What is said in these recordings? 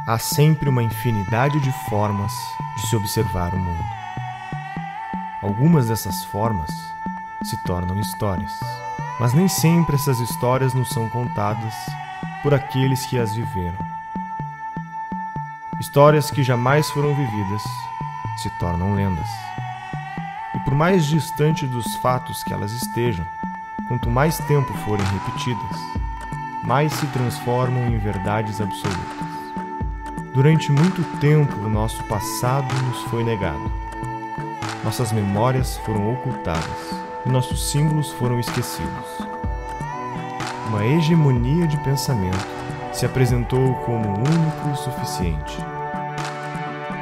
Há sempre uma infinidade de formas de se observar o mundo. Algumas dessas formas se tornam histórias, mas nem sempre essas histórias nos são contadas por aqueles que as viveram. Histórias que jamais foram vividas se tornam lendas. E por mais distante dos fatos que elas estejam, quanto mais tempo forem repetidas, mais se transformam em verdades absolutas. Durante muito tempo, o nosso passado nos foi negado. Nossas memórias foram ocultadas e nossos símbolos foram esquecidos. Uma hegemonia de pensamento se apresentou como único e suficiente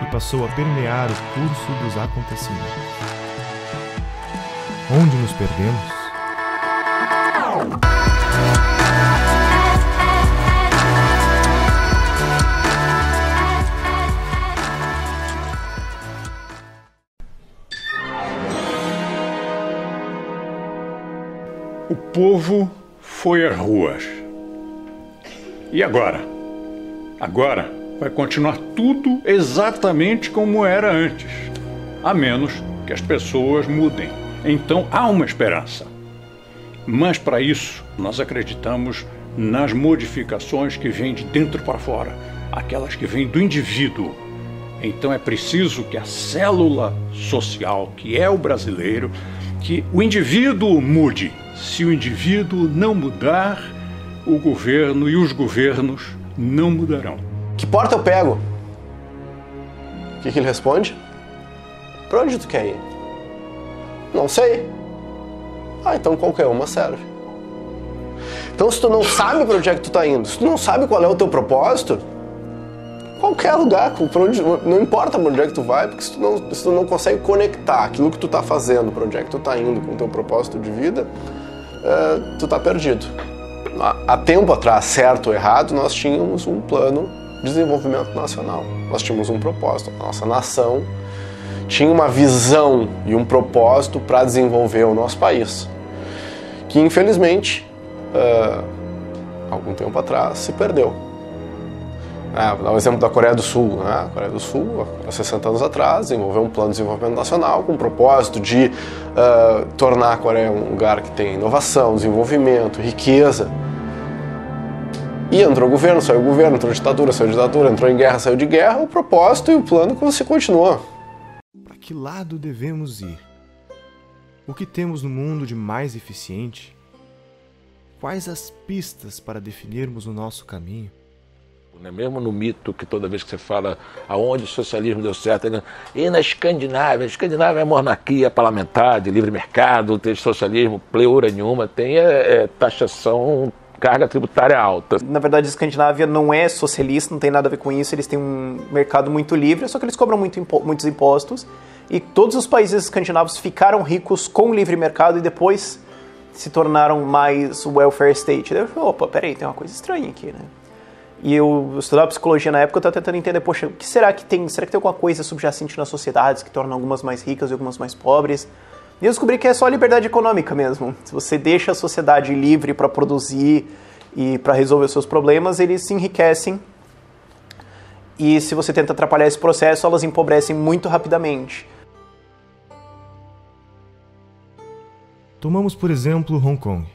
e passou a permear o curso dos acontecimentos. Onde nos perdemos? O povo foi às ruas. E agora? Agora vai continuar tudo exatamente como era antes, a menos que as pessoas mudem. Então há uma esperança. Mas para isso, nós acreditamos nas modificações que vêm de dentro para fora, aquelas que vêm do indivíduo. Então é preciso que a célula social, que é o brasileiro, que o indivíduo mude. Se o indivíduo não mudar, o governo e os governos não mudarão. Que porta eu pego? O que ele responde? Pra onde tu quer ir? Não sei. Ah, então qualquer uma serve. Então se tu não sabe pra onde é que tu tá indo, se tu não sabe qual é o teu propósito, qualquer lugar, pra onde, não importa pra onde é que tu vai, porque se tu não consegue conectar aquilo que tu tá fazendo, pra onde é que tu tá indo com o teu propósito de vida, tu tá perdido. Há tempo atrás, certo ou errado, nós tínhamos um plano de desenvolvimento nacional. Nós tínhamos um propósito. A nossa nação tinha uma visão e um propósito para desenvolver o nosso país, que infelizmente, algum tempo atrás, se perdeu. Vou dar o exemplo da Coreia do Sul. A Coreia do Sul, há 60 anos atrás, desenvolveu um plano de desenvolvimento nacional com o propósito de tornar a Coreia um lugar que tem inovação, desenvolvimento, riqueza. E entrou o governo, saiu o governo, entrou ditadura, saiu ditadura, entrou em guerra, saiu de guerra, o propósito e o plano que você continuou. Para que lado devemos ir? O que temos no mundo de mais eficiente? Quais as pistas para definirmos o nosso caminho? Mesmo no mito que toda vez que você fala aonde o socialismo deu certo, e na Escandinávia, é monarquia parlamentar, de livre mercado, tem socialismo, pleura nenhuma, tem taxação, carga tributária alta. Na verdade, a Escandinávia não é socialista, não tem nada a ver com isso, eles têm um mercado muito livre, só que eles cobram muitos impostos, e todos os países escandinavos ficaram ricos com o livre mercado e depois se tornaram mais welfare state. Daí eu falei, opa, peraí, tem uma coisa estranha aqui, né? E eu estudava psicologia na época, eu estava tentando entender, poxa, o que será que tem? Será que tem alguma coisa subjacente nas sociedades que torna algumas mais ricas e algumas mais pobres? E eu descobri que é só a liberdade econômica mesmo. Se você deixa a sociedade livre para produzir e para resolver os seus problemas, eles se enriquecem. E se você tenta atrapalhar esse processo, elas empobrecem muito rapidamente. Tomamos, por exemplo, Hong Kong.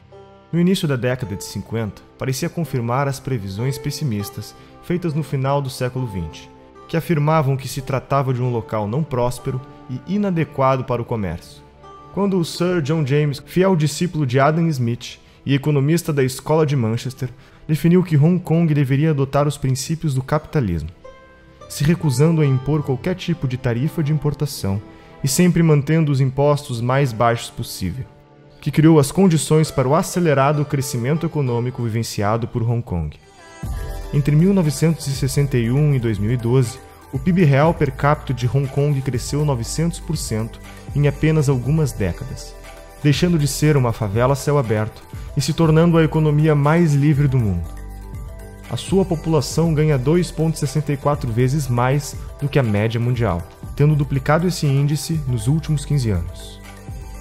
No início da década de 50, parecia confirmar as previsões pessimistas feitas no final do século XX, que afirmavam que se tratava de um local não próspero e inadequado para o comércio. Quando o Sir John James, fiel discípulo de Adam Smith e economista da Escola de Manchester, definiu que Hong Kong deveria adotar os princípios do capitalismo, se recusando a impor qualquer tipo de tarifa de importação e sempre mantendo os impostos mais baixos possível, que criou as condições para o acelerado crescimento econômico vivenciado por Hong Kong. Entre 1961 e 2012, o PIB real per capita de Hong Kong cresceu 900% em apenas algumas décadas, deixando de ser uma favela a céu aberto e se tornando a economia mais livre do mundo. A sua população ganha 2,64 vezes mais do que a média mundial, tendo duplicado esse índice nos últimos 15 anos.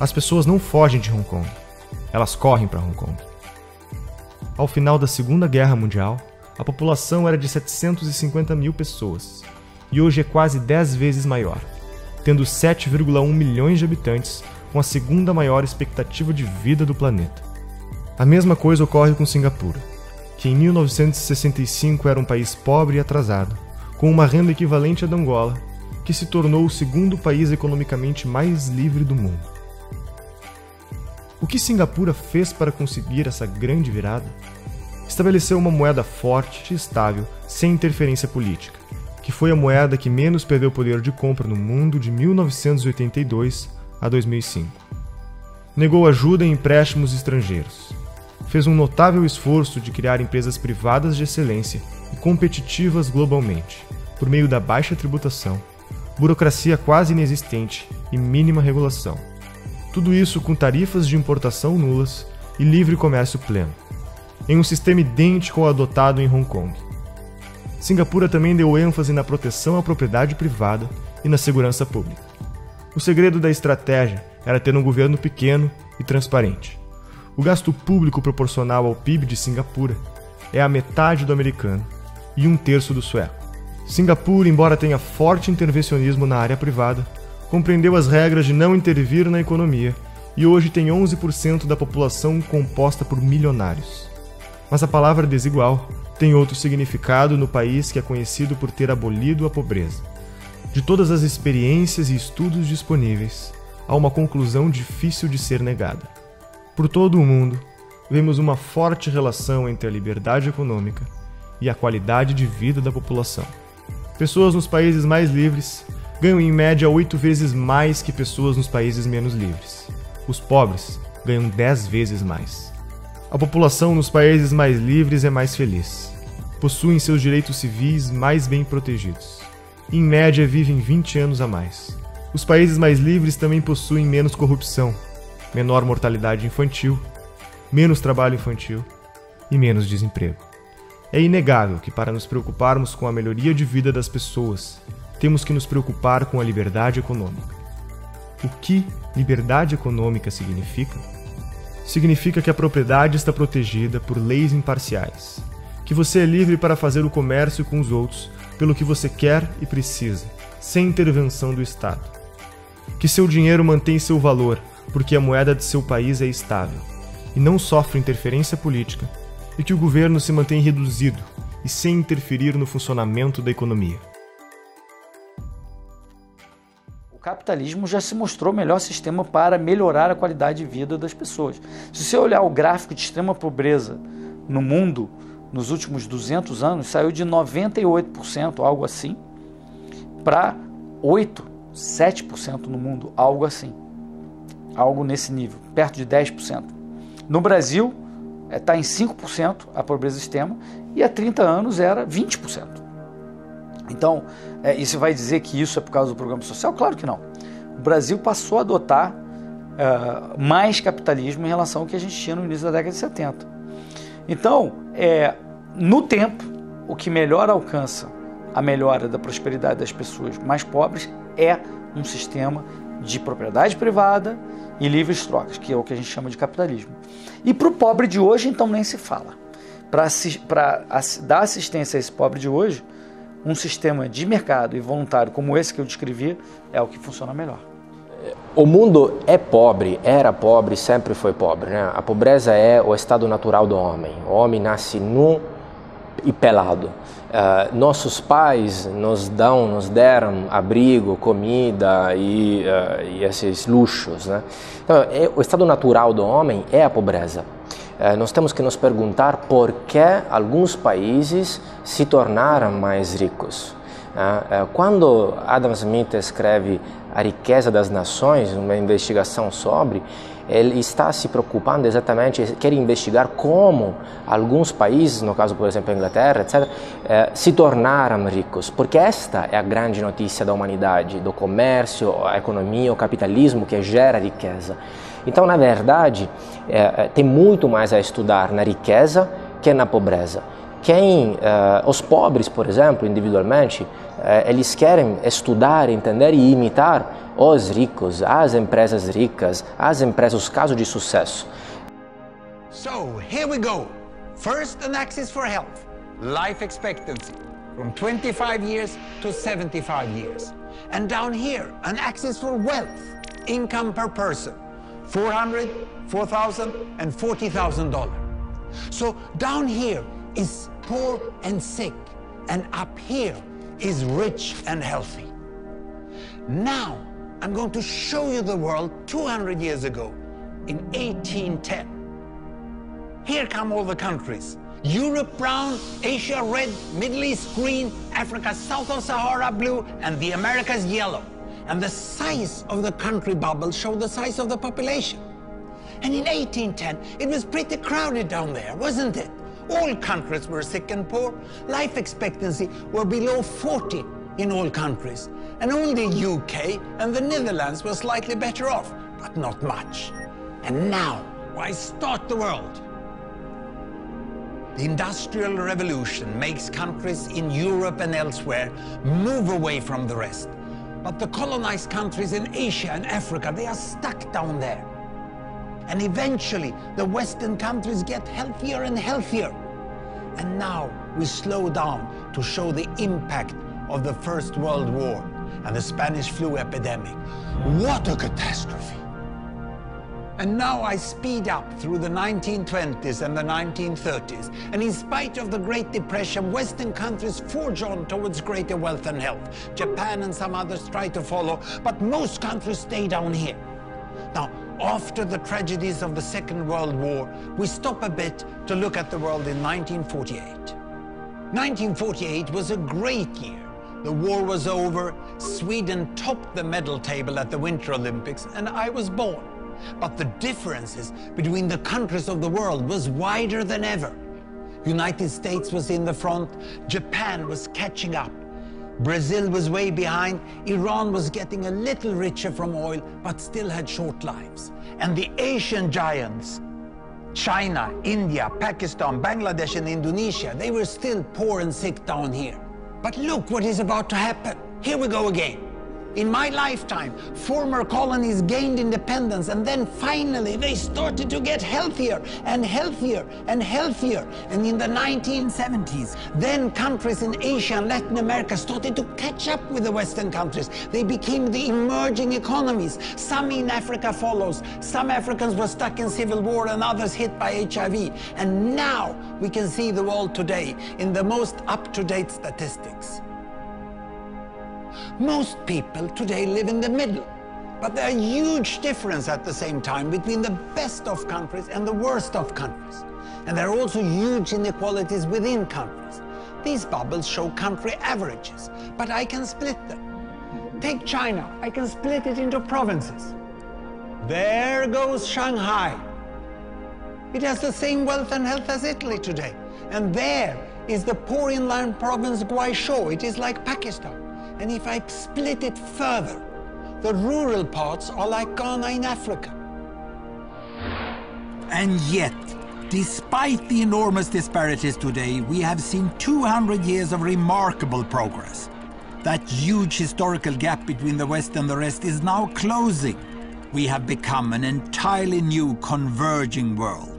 As pessoas não fogem de Hong Kong, elas correm para Hong Kong. Ao final da Segunda Guerra Mundial, a população era de 750 mil pessoas, e hoje é quase 10 vezes maior, tendo 7,1 milhões de habitantes, com a segunda maior expectativa de vida do planeta. A mesma coisa ocorre com Singapura, que em 1965 era um país pobre e atrasado, com uma renda equivalente à da Angola, que se tornou o segundo país economicamente mais livre do mundo. O que Singapura fez para conseguir essa grande virada? Estabeleceu uma moeda forte e estável, sem interferência política, que foi a moeda que menos perdeu poder de compra no mundo de 1982 a 2005. Negou ajuda em empréstimos estrangeiros. Fez um notável esforço de criar empresas privadas de excelência e competitivas globalmente, por meio da baixa tributação, burocracia quase inexistente e mínima regulação. Tudo isso com tarifas de importação nulas e livre comércio pleno, em um sistema idêntico ao adotado em Hong Kong. Singapura também deu ênfase na proteção à propriedade privada e na segurança pública. O segredo da estratégia era ter um governo pequeno e transparente. O gasto público proporcional ao PIB de Singapura é a metade do americano e 1/3 do sueco. Singapura, embora tenha forte intervencionismo na área privada, compreendeu as regras de não intervir na economia e hoje tem 11% da população composta por milionários. Mas a palavra desigual tem outro significado no país que é conhecido por ter abolido a pobreza. De todas as experiências e estudos disponíveis, há uma conclusão difícil de ser negada. Por todo o mundo, vemos uma forte relação entre a liberdade econômica e a qualidade de vida da população. Pessoas nos países mais livres ganham em média 8 vezes mais que pessoas nos países menos livres. Os pobres ganham 10 vezes mais. A população nos países mais livres é mais feliz. Possuem seus direitos civis mais bem protegidos. Em média, vivem 20 anos a mais. Os países mais livres também possuem menos corrupção, menor mortalidade infantil, menos trabalho infantil e menos desemprego. É inegável que, para nos preocuparmos com a melhoria de vida das pessoas, temos que nos preocupar com a liberdade econômica. O que liberdade econômica significa? Significa que a propriedade está protegida por leis imparciais, que você é livre para fazer o comércio com os outros pelo que você quer e precisa, sem intervenção do Estado. Que seu dinheiro mantém seu valor porque a moeda de seu país é estável e não sofre interferência política, e que o governo se mantém reduzido e sem interferir no funcionamento da economia. O capitalismo já se mostrou o melhor sistema para melhorar a qualidade de vida das pessoas. Se você olhar o gráfico de extrema pobreza no mundo, nos últimos 200 anos, saiu de 98%, algo assim, para 7% no mundo, algo assim. Algo nesse nível, perto de 10%. No Brasil, está em 5% a pobreza extrema, e há 30 anos era 20%. Então, isso vai dizer que isso é por causa do programa social? Claro que não. O Brasil passou a adotar mais capitalismo em relação ao que a gente tinha no início da década de 70. Então, no tempo, o que melhor alcança a melhora da prosperidade das pessoas mais pobres é um sistema de propriedade privada e livres trocas, que é o que a gente chama de capitalismo. E para o pobre de hoje, então, nem se fala. Para dar assistência a esse pobre de hoje, um sistema de mercado e voluntário como esse que eu descrevi é o que funciona melhor. O mundo é pobre, era pobre, sempre foi pobre, né? A pobreza é o estado natural do homem. O homem nasce nu e pelado. Nossos pais nos deram abrigo, comida e esses luxos, né? Então, o estado natural do homem é a pobreza. Nós temos que nos perguntar por que alguns países se tornaram mais ricos. Quando Adam Smith escreve A Riqueza das Nações, uma investigação sobre, ele está se preocupando exatamente, quer investigar como alguns países, no caso, por exemplo, a Inglaterra, etc., se tornaram ricos, porque esta é a grande notícia da humanidade, do comércio, a economia, o capitalismo que gera riqueza. Então, na verdade, tem muito mais a estudar na riqueza que na pobreza. Os pobres, por exemplo, individualmente, eles querem estudar, entender e imitar os ricos, as empresas ricas, os casos de sucesso. So, here we go. First, an axis for health. life expectancy from 25 years to 75 years. And down here, an axis for wealth, income per person, $400,000, $4,000, and $40,000. So down here is poor and sick, and up here is rich and healthy. Now, I'm going to show you the world 200 years ago, in 1810. Here come all the countries. Europe brown, Asia red, Middle East green, Africa south of Sahara blue, and the Americas yellow. And the size of the country bubbles show the size of the population. And in 1810, it was pretty crowded down there, wasn't it? All countries were sick and poor. Life expectancy were below 40 in all countries. And only UK and the Netherlands were slightly better off, but not much. And now, why start the world? The Industrial Revolution makes countries in Europe and elsewhere move away from the rest. But the colonized countries in Asia and Africa, they are stuck down there. And eventually, the Western countries get healthier and healthier. And now we slow down to show the impact of the First World War and the Spanish flu epidemic. What a catastrophe! And now I speed up through the 1920s and the 1930s. And in spite of the Great Depression, Western countries forge on towards greater wealth and health. Japan and some others try to follow, but most countries stay down here. Now, after the tragedies of the Second World War, we stop a bit to look at the world in 1948. 1948 was a great year. The war was over, Sweden topped the medal table at the Winter Olympics, and I was born. But the differences between the countries of the world was wider than ever. United States was in the front, Japan was catching up. Brazil was way behind, Iran was getting a little richer from oil, but still had short lives. And the Asian giants, China, India, Pakistan, Bangladesh, and Indonesia, they were still poor and sick down here. But look what is about to happen. Here we go again. In my lifetime, former colonies gained independence, and then finally they started to get healthier and healthier and healthier. And in the 1970s, then countries in Asia and Latin America started to catch up with the Western countries. They became the emerging economies. Some in Africa follows. Some Africans were stuck in civil war and others hit by HIV. And now we can see the world today in the most up-to-date statistics. Most people today live in the middle, but there are huge differences at the same time between the best of countries and the worst of countries. And there are also huge inequalities within countries. These bubbles show country averages, but I can split them. Take China, I can split it into provinces. There goes Shanghai. It has the same wealth and health as Italy today. And there is the poor inland province Guizhou. It is like Pakistan. And if I split it further, the rural parts are like Ghana in Africa. And yet, despite the enormous disparities today, we have seen 200 years of remarkable progress. That huge historical gap between the West and the rest is now closing. We have become an entirely new converging world.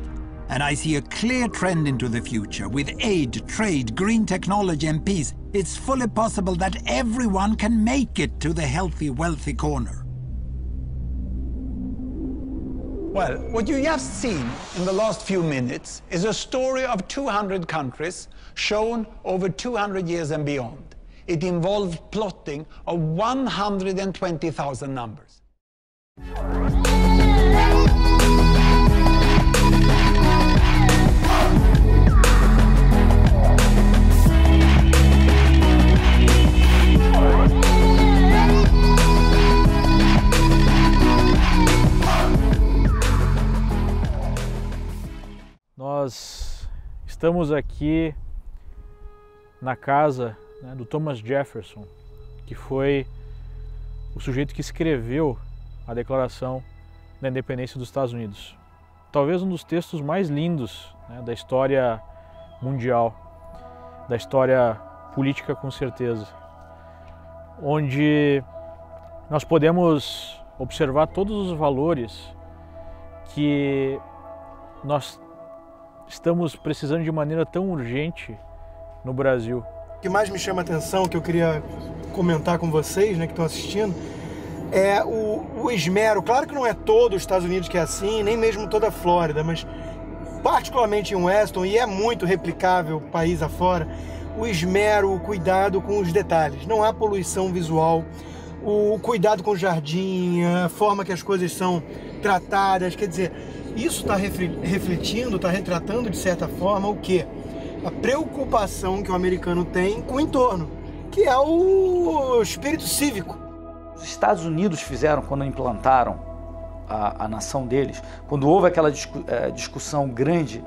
And I see a clear trend into the future. With aid, trade, green technology and peace, it's fully possible that everyone can make it to the healthy, wealthy corner. Well, what you just seen in the last few minutes is a story of 200 countries shown over 200 years and beyond. It involved plotting of 120,000 numbers. Nós estamos aqui na casa, né, do Thomas Jefferson, que foi o sujeito que escreveu a Declaração da Independência dos Estados Unidos. Talvez um dos textos mais lindos, né, da história mundial, da história política com certeza, onde nós podemos observar todos os valores que nós estamos precisando de maneira tão urgente no Brasil. O que mais me chama a atenção, que eu queria comentar com vocês, né, que estão assistindo, é o esmero. Claro que não é todo os Estados Unidos que é assim, nem mesmo toda a Flórida, mas particularmente em Weston, e é muito replicável país afora, o esmero, o cuidado com os detalhes. Não há poluição visual, o cuidado com o jardim, a forma que as coisas são tratadas. Quer dizer, isso está refletindo, está retratando de certa forma o quê? A preocupação que o americano tem com o entorno, que é o espírito cívico. Os Estados Unidos fizeram quando implantaram a nação deles, quando houve aquela discussão grande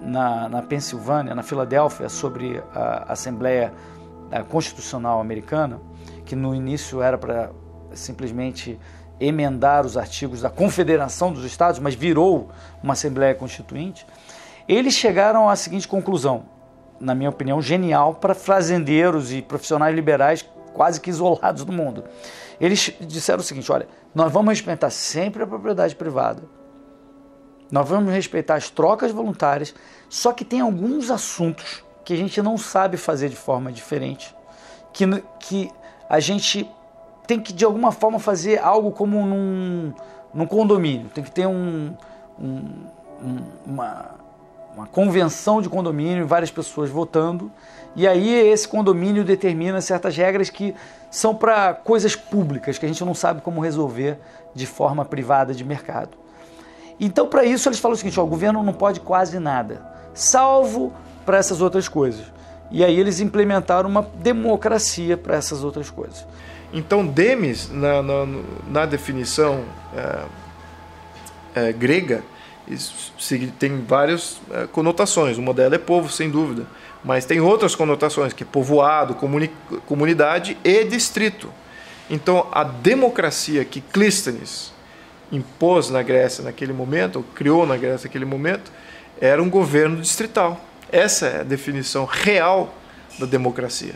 na Pensilvânia, na Filadélfia, sobre a Assembleia Constitucional Americana, que no início era para simplesmente emendar os artigos da Confederação dos Estados, mas virou uma Assembleia Constituinte, eles chegaram à seguinte conclusão, na minha opinião, genial para fazendeiros e profissionais liberais quase que isolados do mundo. Eles disseram o seguinte: olha, nós vamos respeitar sempre a propriedade privada, nós vamos respeitar as trocas voluntárias, só que tem alguns assuntos que a gente não sabe fazer de forma diferente, que a gente tem que de alguma forma fazer algo como num condomínio, tem que ter uma convenção de condomínio, várias pessoas votando, e aí esse condomínio determina certas regras que são para coisas públicas, que a gente não sabe como resolver de forma privada de mercado. Então, para isso, eles falam o seguinte: ó, o governo não pode quase nada, salvo para essas outras coisas. E aí eles implementaram uma democracia para essas outras coisas. Então, demis, na definição grega, tem várias conotações. Uma delas é povo, sem dúvida, mas tem outras conotações, que é povoado, comunidade e distrito. Então, a democracia que Clístenes impôs na Grécia naquele momento, ou criou na Grécia naquele momento, era um governo distrital. Essa é a definição real da democracia.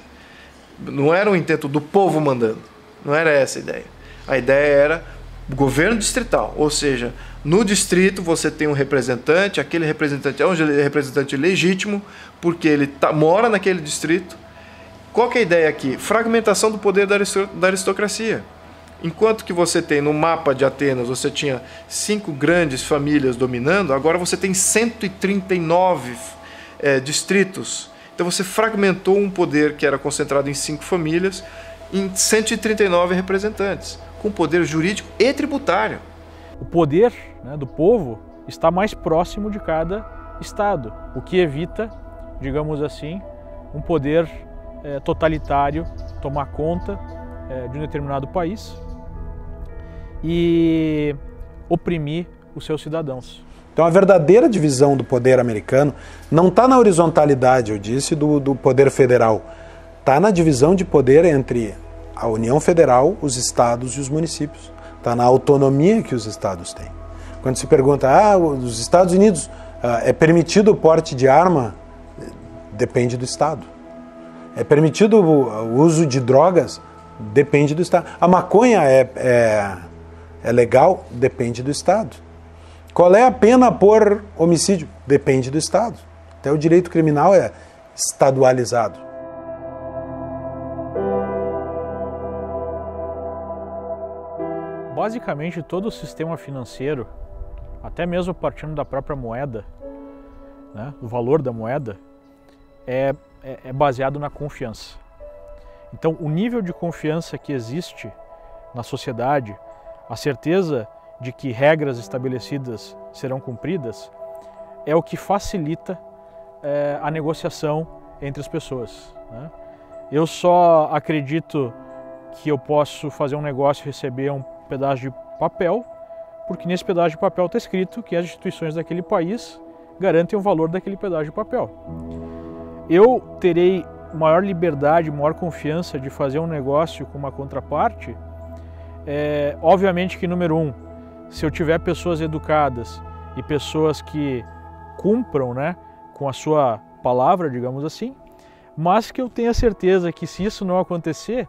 Não era um intento do povo mandando, não era essa a ideia. A ideia era governo distrital, ou seja, no distrito você tem um representante, aquele representante é um representante legítimo, porque ele mora naquele distrito. Qual que é a ideia aqui? Fragmentação do poder da aristocracia. Enquanto que você tem no mapa de Atenas, você tinha 5 grandes famílias dominando, agora você tem 139 distritos. Então você fragmentou um poder que era concentrado em 5 famílias em 139 representantes, com poder jurídico e tributário. O poder, né, do povo está mais próximo de cada estado, o que evita, digamos assim, um poder totalitário tomar conta de um determinado país e oprimir os seus cidadãos. Então a verdadeira divisão do poder americano não está na horizontalidade, eu disse, do poder federal. Está na divisão de poder entre a União Federal, os estados e os municípios. Está na autonomia que os estados têm. Quando se pergunta, os Estados Unidos, é permitido o porte de arma? Depende do estado. É permitido o uso de drogas? Depende do estado. A maconha é legal? Depende do estado. Qual é a pena por homicídio? Depende do estado. Até o direito criminal é estadualizado. Basicamente, todo o sistema financeiro, até mesmo partindo da própria moeda, né, o valor da moeda, é baseado na confiança. Então, o nível de confiança que existe na sociedade, a certeza de que regras estabelecidas serão cumpridas, é o que facilita a negociação entre as pessoas, né? Eu só acredito que eu posso fazer um negócio e receber um pedaço de papel, porque nesse pedaço de papel está escrito que as instituições daquele país garantem o valor daquele pedaço de papel. Eu terei maior liberdade, maior confiança de fazer um negócio com uma contraparte, obviamente que, número 1, se eu tiver pessoas educadas e pessoas que cumpram, né, com a sua palavra, digamos assim, mas que eu tenha certeza que, se isso não acontecer,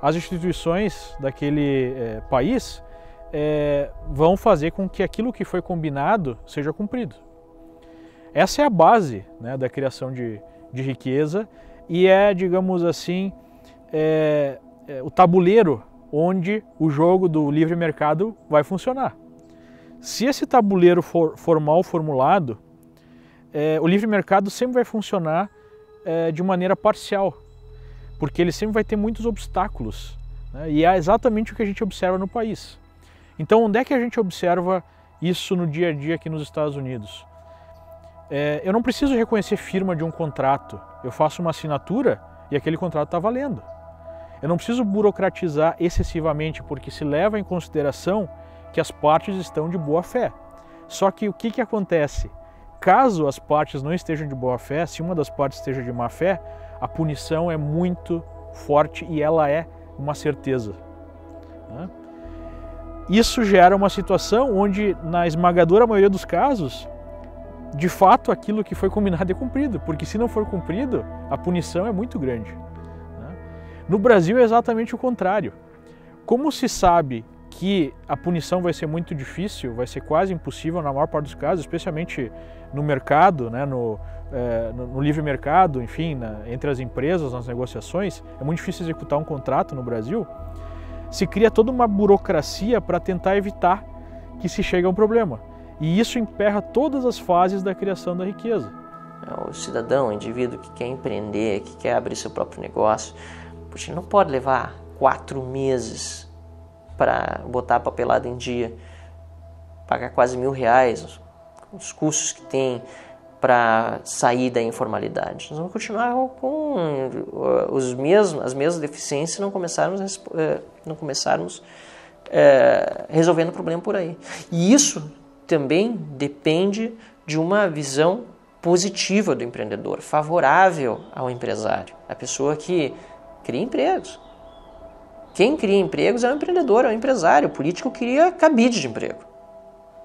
as instituições daquele país vão fazer com que aquilo que foi combinado seja cumprido. Essa é a base, né, da criação de de riqueza e é, digamos assim, o tabuleiro onde o jogo do livre mercado vai funcionar. Se esse tabuleiro for mal formulado, o livre mercado sempre vai funcionar de maneira parcial, porque ele sempre vai ter muitos obstáculos, né? E é exatamente o que a gente observa no país. Então, onde é que a gente observa isso no dia a dia aqui nos Estados Unidos? Eu não preciso reconhecer firma de um contrato, eu faço uma assinatura e aquele contrato está valendo. Eu não preciso burocratizar excessivamente, porque se leva em consideração que as partes estão de boa fé. Só que o que acontece? Caso as partes não estejam de boa fé, se uma das partes esteja de má fé, a punição é muito forte e ela é uma certeza, né? Isso gera uma situação onde, na esmagadora maioria dos casos, de fato aquilo que foi combinado é cumprido, porque se não for cumprido, a punição é muito grande, né? No Brasil é exatamente o contrário. Como se sabe que a punição vai ser muito difícil, vai ser quase impossível na maior parte dos casos, especialmente no mercado, né, no livre mercado, enfim, entre as empresas, nas negociações, é muito difícil executar um contrato no Brasil, se cria toda uma burocracia para tentar evitar que se chegue a um problema. E isso emperra todas as fases da criação da riqueza. O cidadão, o indivíduo que quer empreender, que quer abrir seu próprio negócio, poxa, não pode levar 4 meses para botar a papelada em dia, pagar quase R$1.000, os custos que tem para sair da informalidade. Nós vamos continuar com as mesmas deficiências se não começarmos resolvendo o problema por aí. E isso também depende de uma visão positiva do empreendedor, favorável ao empresário, a pessoa que cria empregos. Quem cria empregos é o empreendedor, é o empresário. O político cria cabide de emprego.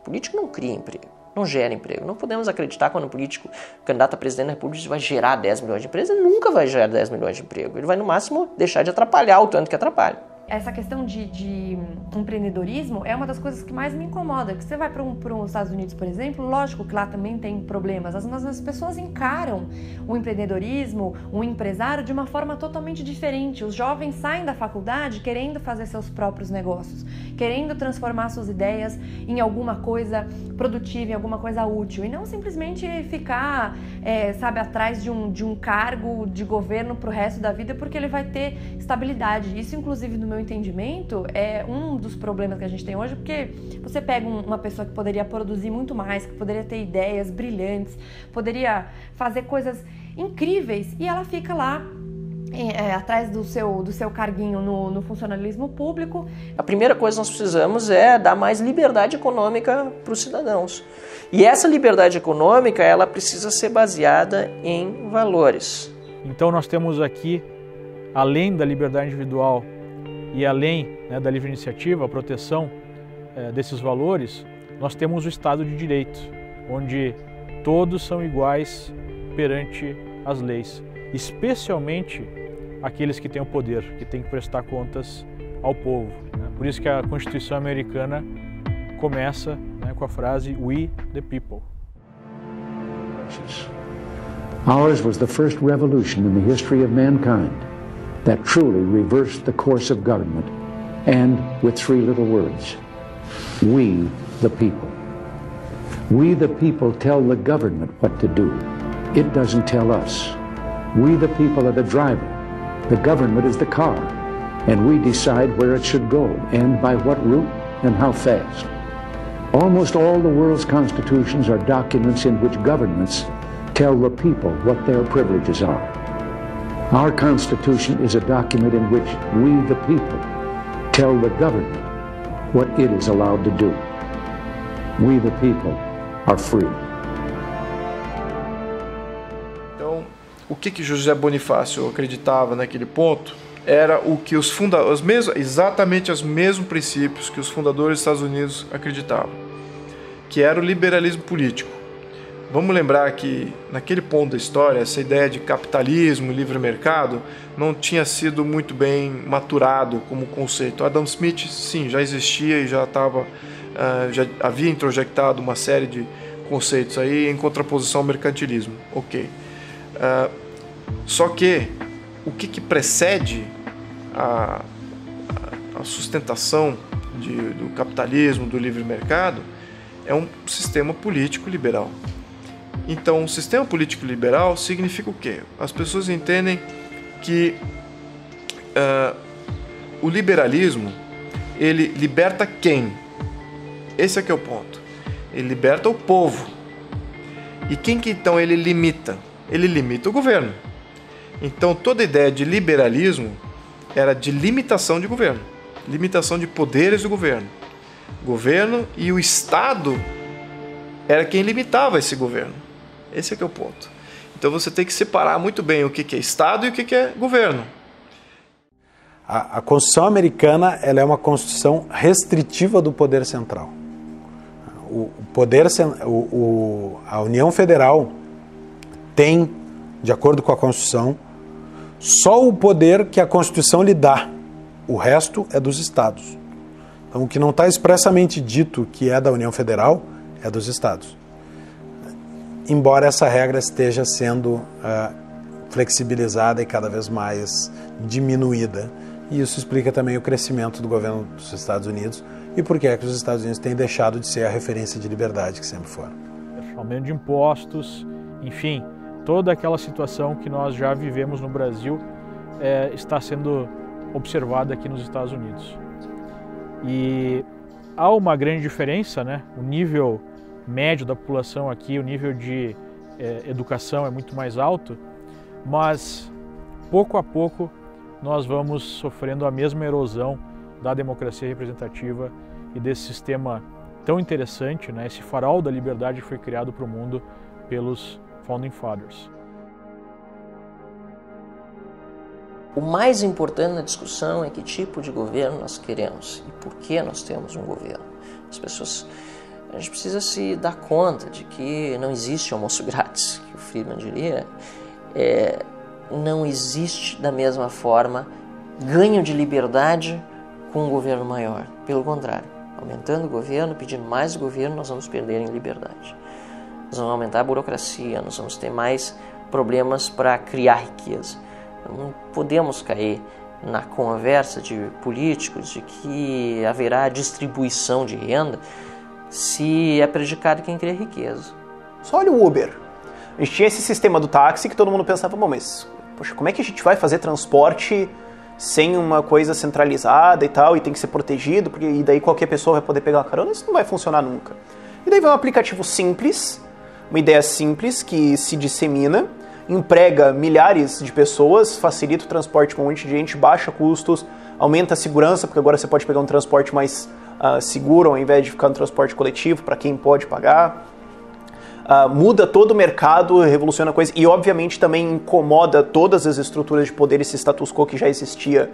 O político não cria emprego, não gera emprego. Não podemos acreditar quando o político, candidato a presidente da República, vai gerar 10 milhões de empregos. Ele nunca vai gerar 10 milhões de emprego. Ele vai, no máximo, deixar de atrapalhar o tanto que atrapalha. Essa questão de empreendedorismo é uma das coisas que mais me incomoda. Que você vai para os Estados Unidos, por exemplo, lógico que lá também tem problemas, mas as pessoas encaram o empreendedorismo, o empresário, de uma forma totalmente diferente. Os jovens saem da faculdade querendo fazer seus próprios negócios, querendo transformar suas ideias em alguma coisa produtiva, em alguma coisa útil, e não simplesmente ficar, atrás de um cargo de governo para o resto da vida, porque ele vai ter estabilidade. Isso, inclusive, no meu entendimento, é um dos problemas que a gente tem hoje, porque você pega uma pessoa que poderia produzir muito mais, que poderia ter ideias brilhantes, poderia fazer coisas incríveis, e ela fica lá atrás do seu carguinho no funcionalismo público. A primeira coisa que nós precisamos é dar mais liberdade econômica para os cidadãos. E essa liberdade econômica, ela precisa ser baseada em valores. Então nós temos aqui, além da liberdade individual e além, né, da livre iniciativa, a proteção desses valores, nós temos o Estado de Direito, onde todos são iguais perante as leis, especialmente aqueles que têm o poder, que têm que prestar contas ao povo, né? Por isso que a Constituição americana começa, né, com a frase "We the people". Ours was the first revolution in the history of mankind that truly reversed the course of government, and with 3 little words: we the people. We the people tell the government what to do. It doesn't tell us. We the people are the driver. The government is the car, and we decide where it should go and by what route and how fast. Almost all the world's constitutions are documents in which governments tell the people what their privileges are. Our Constitution is a document in which we, the people, tell the government what it is allowed to do. We, the people, are free. Então, o que José Bonifácio acreditava naquele ponto era o que os fundadores, exatamente os mesmos princípios que os fundadores dos Estados Unidos acreditavam, que era o liberalismo político. Vamos lembrar que, naquele ponto da história, essa ideia de capitalismo, livre mercado, não tinha sido muito bem maturado como conceito. Adam Smith, sim, já existia e já havia introjectado uma série de conceitos aí em contraposição ao mercantilismo. Ok. Só que o que precede a sustentação do capitalismo, do livre mercado, é um sistema político liberal. Então, o sistema político liberal significa o quê? As pessoas entendem que o liberalismo, ele liberta quem? Esse é que é o ponto. Ele liberta o povo. E quem que então ele limita? Ele limita o governo. Então, toda a ideia de liberalismo era de limitação de governo, limitação de poderes do governo. O governo e o Estado era quem limitava esse governo. Esse é que é o ponto. Então você tem que separar muito bem o que é Estado e o que é governo. A Constituição americana, ela é uma Constituição restritiva do poder central. A União Federal tem, de acordo com a Constituição, só o poder que a Constituição lhe dá. O resto é dos Estados. Então, o que não está expressamente dito que é da União Federal é dos Estados. Embora essa regra esteja sendo flexibilizada e cada vez mais diminuída. E isso explica também o crescimento do governo dos Estados Unidos e por que é que os Estados Unidos têm deixado de ser a referência de liberdade que sempre foram. Aumento de impostos, enfim, toda aquela situação que nós já vivemos no Brasil está sendo observada aqui nos Estados Unidos. E há uma grande diferença, né? O nível médio da população aqui, o nível de educação é muito mais alto, mas pouco a pouco nós vamos sofrendo a mesma erosão da democracia representativa e desse sistema tão interessante, né? Esse farol da liberdade que foi criado para o mundo pelos Founding Fathers. O mais importante na discussão é que tipo de governo nós queremos e por que nós temos um governo. A gente precisa se dar conta de que não existe almoço grátis, que o Friedman diria. Não existe da mesma forma ganho de liberdade com um governo maior. Pelo contrário, aumentando o governo, pedindo mais governo, nós vamos perder em liberdade. Nós vamos aumentar a burocracia, nós vamos ter mais problemas para criar riqueza. Não podemos cair na conversa de políticos de que haverá distribuição de renda se é prejudicado quem cria riqueza. Só olha o Uber. A gente tinha esse sistema do táxi que todo mundo pensava, bom, mas poxa, como é que a gente vai fazer transporte sem uma coisa centralizada e tal, e tem que ser protegido, porque e daí qualquer pessoa vai poder pegar uma carona? Isso não vai funcionar nunca. E daí vem um aplicativo simples, uma ideia simples que se dissemina, emprega milhares de pessoas, facilita o transporte com um monte de gente, baixa custos, aumenta a segurança, porque agora você pode pegar um transporte mais seguro ao invés de ficar no transporte coletivo, para quem pode pagar. Muda todo o mercado, revoluciona a coisa e obviamente também incomoda todas as estruturas de poder, esse status quo que já existia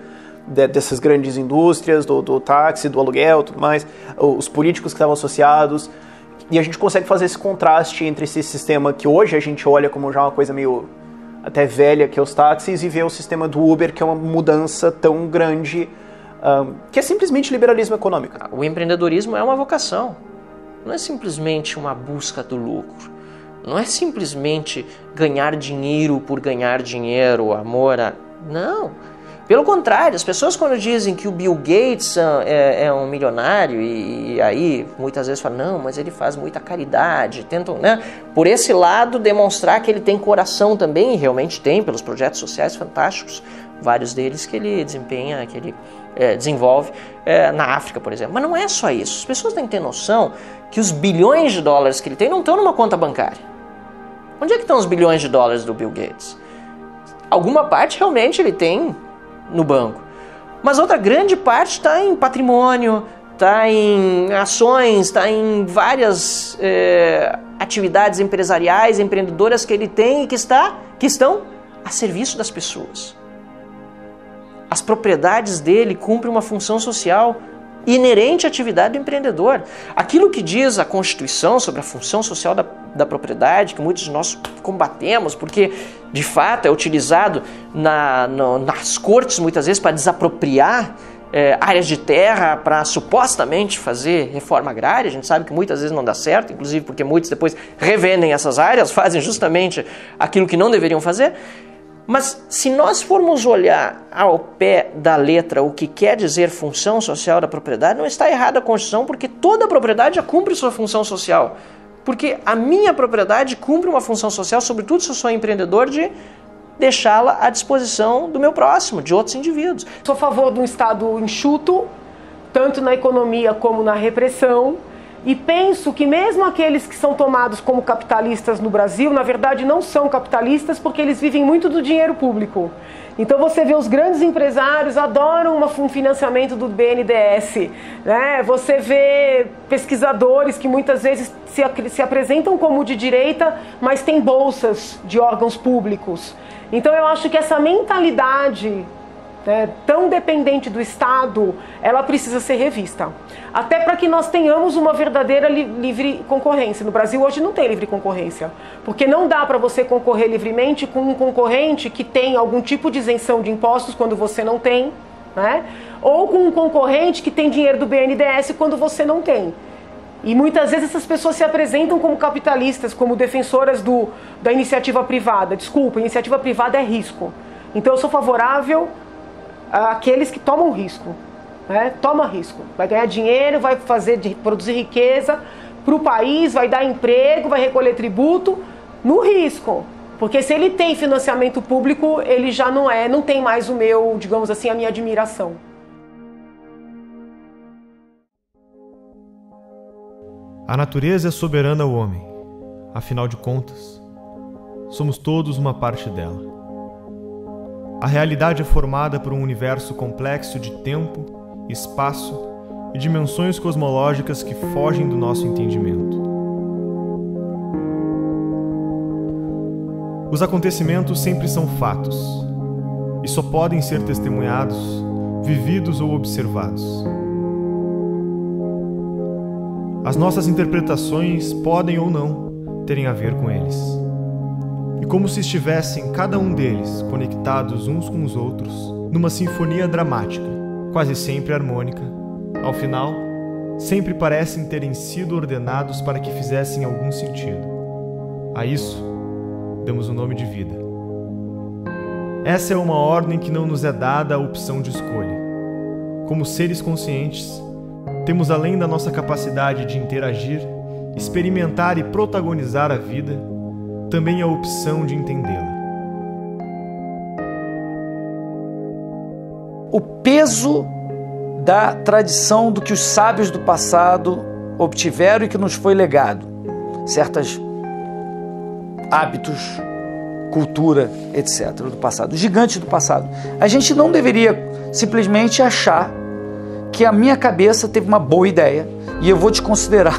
dessas grandes indústrias, do táxi, do aluguel, tudo mais, os políticos que estavam associados. E a gente consegue fazer esse contraste entre esse sistema que hoje a gente olha como já uma coisa meio até velha, que é os táxis, e ver o sistema do Uber, que é uma mudança tão grande, que é simplesmente liberalismo econômico. O empreendedorismo é uma vocação. Não é simplesmente uma busca do lucro. Não é simplesmente ganhar dinheiro por ganhar dinheiro, amor a... Não. Pelo contrário, as pessoas quando dizem que o Bill Gates é um milionário e aí muitas vezes falam, não, mas ele faz muita caridade, tentam, né, por esse lado demonstrar que ele tem coração também, e realmente tem, pelos projetos sociais fantásticos, vários deles que ele desempenha, que ele desenvolve na África, por exemplo. Mas não é só isso. As pessoas têm que ter noção que os bilhões de dólares que ele tem não estão numa conta bancária. Onde é que estão os bilhões de dólares do Bill Gates? Alguma parte realmente ele tem no banco. Mas outra grande parte está em patrimônio, está em ações, está em várias atividades empresariais, empreendedoras que ele tem e que estão a serviço das pessoas. As propriedades dele cumprem uma função social inerente à atividade do empreendedor. Aquilo que diz a Constituição sobre a função social da propriedade, que muitos de nós combatemos, porque de fato é utilizado nas cortes muitas vezes para desapropriar áreas de terra para supostamente fazer reforma agrária. A gente sabe que muitas vezes não dá certo, inclusive porque muitos depois revendem essas áreas, fazem justamente aquilo que não deveriam fazer. Mas se nós formos olhar ao pé da letra o que quer dizer função social da propriedade, não está errada a Constituição, porque toda propriedade já cumpre sua função social. Porque a minha propriedade cumpre uma função social, sobretudo se eu sou empreendedor, de deixá-la à disposição do meu próximo, de outros indivíduos. Sou a favor de um Estado enxuto, tanto na economia como na repressão, e penso que mesmo aqueles que são tomados como capitalistas no Brasil, na verdade não são capitalistas porque eles vivem muito do dinheiro público. Então você vê os grandes empresários adoram um financiamento do BNDES, né? Você vê pesquisadores que muitas vezes se apresentam como de direita, mas têm bolsas de órgãos públicos. Então eu acho que essa mentalidade tão dependente do Estado, ela precisa ser revista. Até para que nós tenhamos uma verdadeira livre concorrência. No Brasil hoje não tem livre concorrência, porque não dá para você concorrer livremente com um concorrente que tem algum tipo de isenção de impostos quando você não tem, né? Ou com um concorrente que tem dinheiro do BNDES quando você não tem. E muitas vezes essas pessoas se apresentam como capitalistas, como defensoras da iniciativa privada. Desculpa, iniciativa privada é risco. Então eu sou favorável àqueles que tomam risco, né? Toma risco, vai ganhar dinheiro, vai produzir riqueza para o país, vai dar emprego, vai recolher tributo no risco, porque se ele tem financiamento público, ele já não tem mais o meu, digamos assim, a minha admiração. A natureza é soberana ao homem, afinal de contas, somos todos uma parte dela. A realidade é formada por um universo complexo de tempo, espaço e dimensões cosmológicas que fogem do nosso entendimento. Os acontecimentos sempre são fatos e só podem ser testemunhados, vividos ou observados. As nossas interpretações podem ou não terem a ver com eles. E como se estivessem cada um deles conectados uns com os outros, numa sinfonia dramática, quase sempre harmônica, ao final, sempre parecem terem sido ordenados para que fizessem algum sentido. A isso, damos o nome de vida. Essa é uma ordem que não nos é dada a opção de escolha. Como seres conscientes, temos além da nossa capacidade de interagir, experimentar e protagonizar a vida, também a opção de entendê-la. O peso da tradição do que os sábios do passado obtiveram e que nos foi legado. Certos hábitos, cultura, etc. do passado, os gigantes do passado. A gente não deveria simplesmente achar que a minha cabeça teve uma boa ideia e eu vou desconsiderar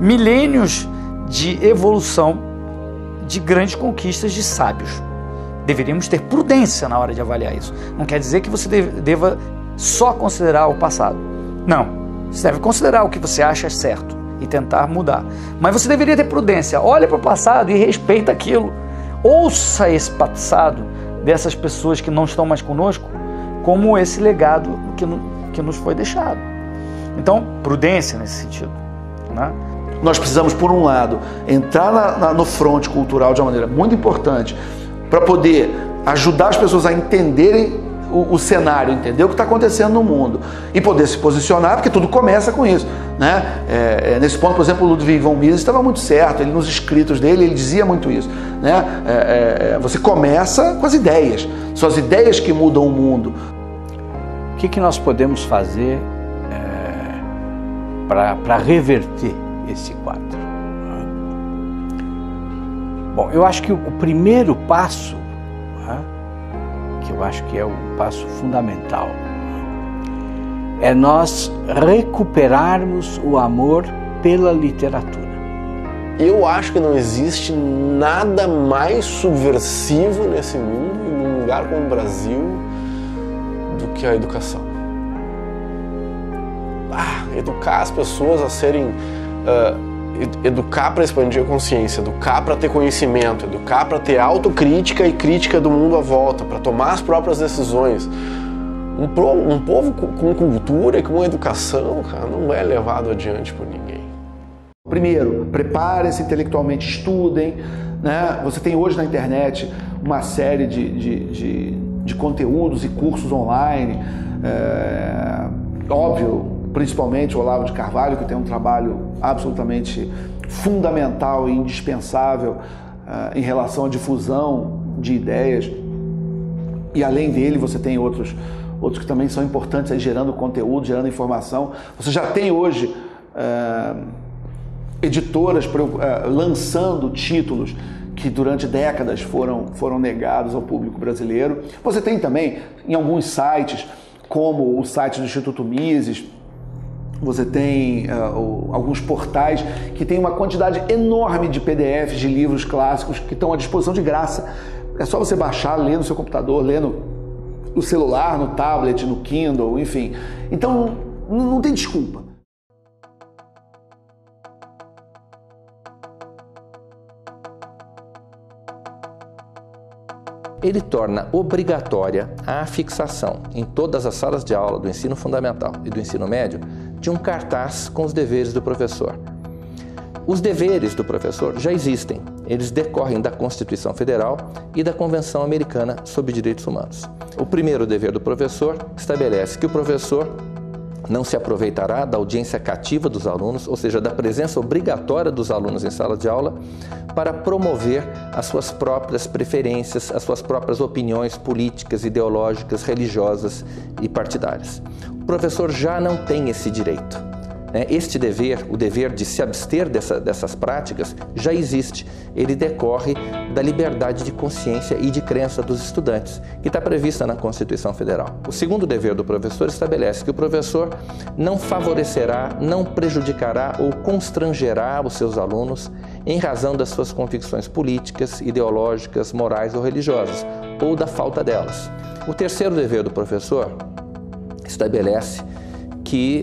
milênios de evolução de grandes conquistas de sábios. Deveríamos ter prudência na hora de avaliar isso. Não quer dizer que você deva só considerar o passado. Não. Você deve considerar o que você acha certo e tentar mudar. Mas você deveria ter prudência. Olha para o passado e respeita aquilo. Ouça esse passado dessas pessoas que não estão mais conosco como esse legado que nos foi deixado. Então, prudência nesse sentido, né? Nós precisamos, por um lado, entrar no fronte cultural de uma maneira muito importante para poder ajudar as pessoas a entenderem o cenário, entender o que está acontecendo no mundo e poder se posicionar, porque tudo começa com isso, né? Nesse ponto, por exemplo, o Ludwig von Mises estava muito certo, ele nos escritos dele, ele dizia muito isso, né? Você começa com as ideias, são as ideias que mudam o mundo. O que nós podemos fazer para reverter esse quadro? Bom, eu acho que o primeiro passo, que eu acho que é o passo fundamental, é nós recuperarmos o amor pela literatura. Eu acho que não existe nada mais subversivo nesse mundo, e num lugar como o Brasil, do que a educação. Educar as pessoas a serem... educar para expandir a consciência, educar para ter conhecimento, educar para ter autocrítica e crítica do mundo à volta, para tomar as próprias decisões. Um povo com cultura e com educação, cara, não é levado adiante por ninguém. Primeiro, preparem-se intelectualmente, estudem, né? Você tem hoje na internet uma série de conteúdos e cursos online, óbvio, principalmente o Olavo de Carvalho, que tem um trabalho absolutamente fundamental e indispensável em relação à difusão de ideias. E além dele, você tem outros que também são importantes, aí, gerando conteúdo, gerando informação. Você já tem hoje editoras lançando títulos que durante décadas foram negados ao público brasileiro. Você tem também em alguns sites, como o site do Instituto Mises, você tem alguns portais que tem uma quantidade enorme de PDFs, de livros clássicos que estão à disposição de graça. É só você baixar, ler no seu computador, ler no celular, no tablet, no Kindle, enfim. Então, não tem desculpa. Ele torna obrigatória a fixação em todas as salas de aula do ensino fundamental e do ensino médio de um cartaz com os deveres do professor. Os deveres do professor já existem, eles decorrem da Constituição Federal e da Convenção Americana sobre Direitos Humanos. O primeiro dever do professor estabelece que o professor não se aproveitará da audiência cativa dos alunos, ou seja, da presença obrigatória dos alunos em sala de aula, para promover as suas próprias preferências, as suas próprias opiniões políticas, ideológicas, religiosas e partidárias. O professor já não tem esse direito. Este dever, o dever de se abster dessas práticas, já existe. Ele decorre da liberdade de consciência e de crença dos estudantes, que está prevista na Constituição Federal. O segundo dever do professor estabelece que o professor não favorecerá, não prejudicará ou constrangerá os seus alunos em razão das suas convicções políticas, ideológicas, morais ou religiosas, ou da falta delas. O terceiro dever do professor estabelece que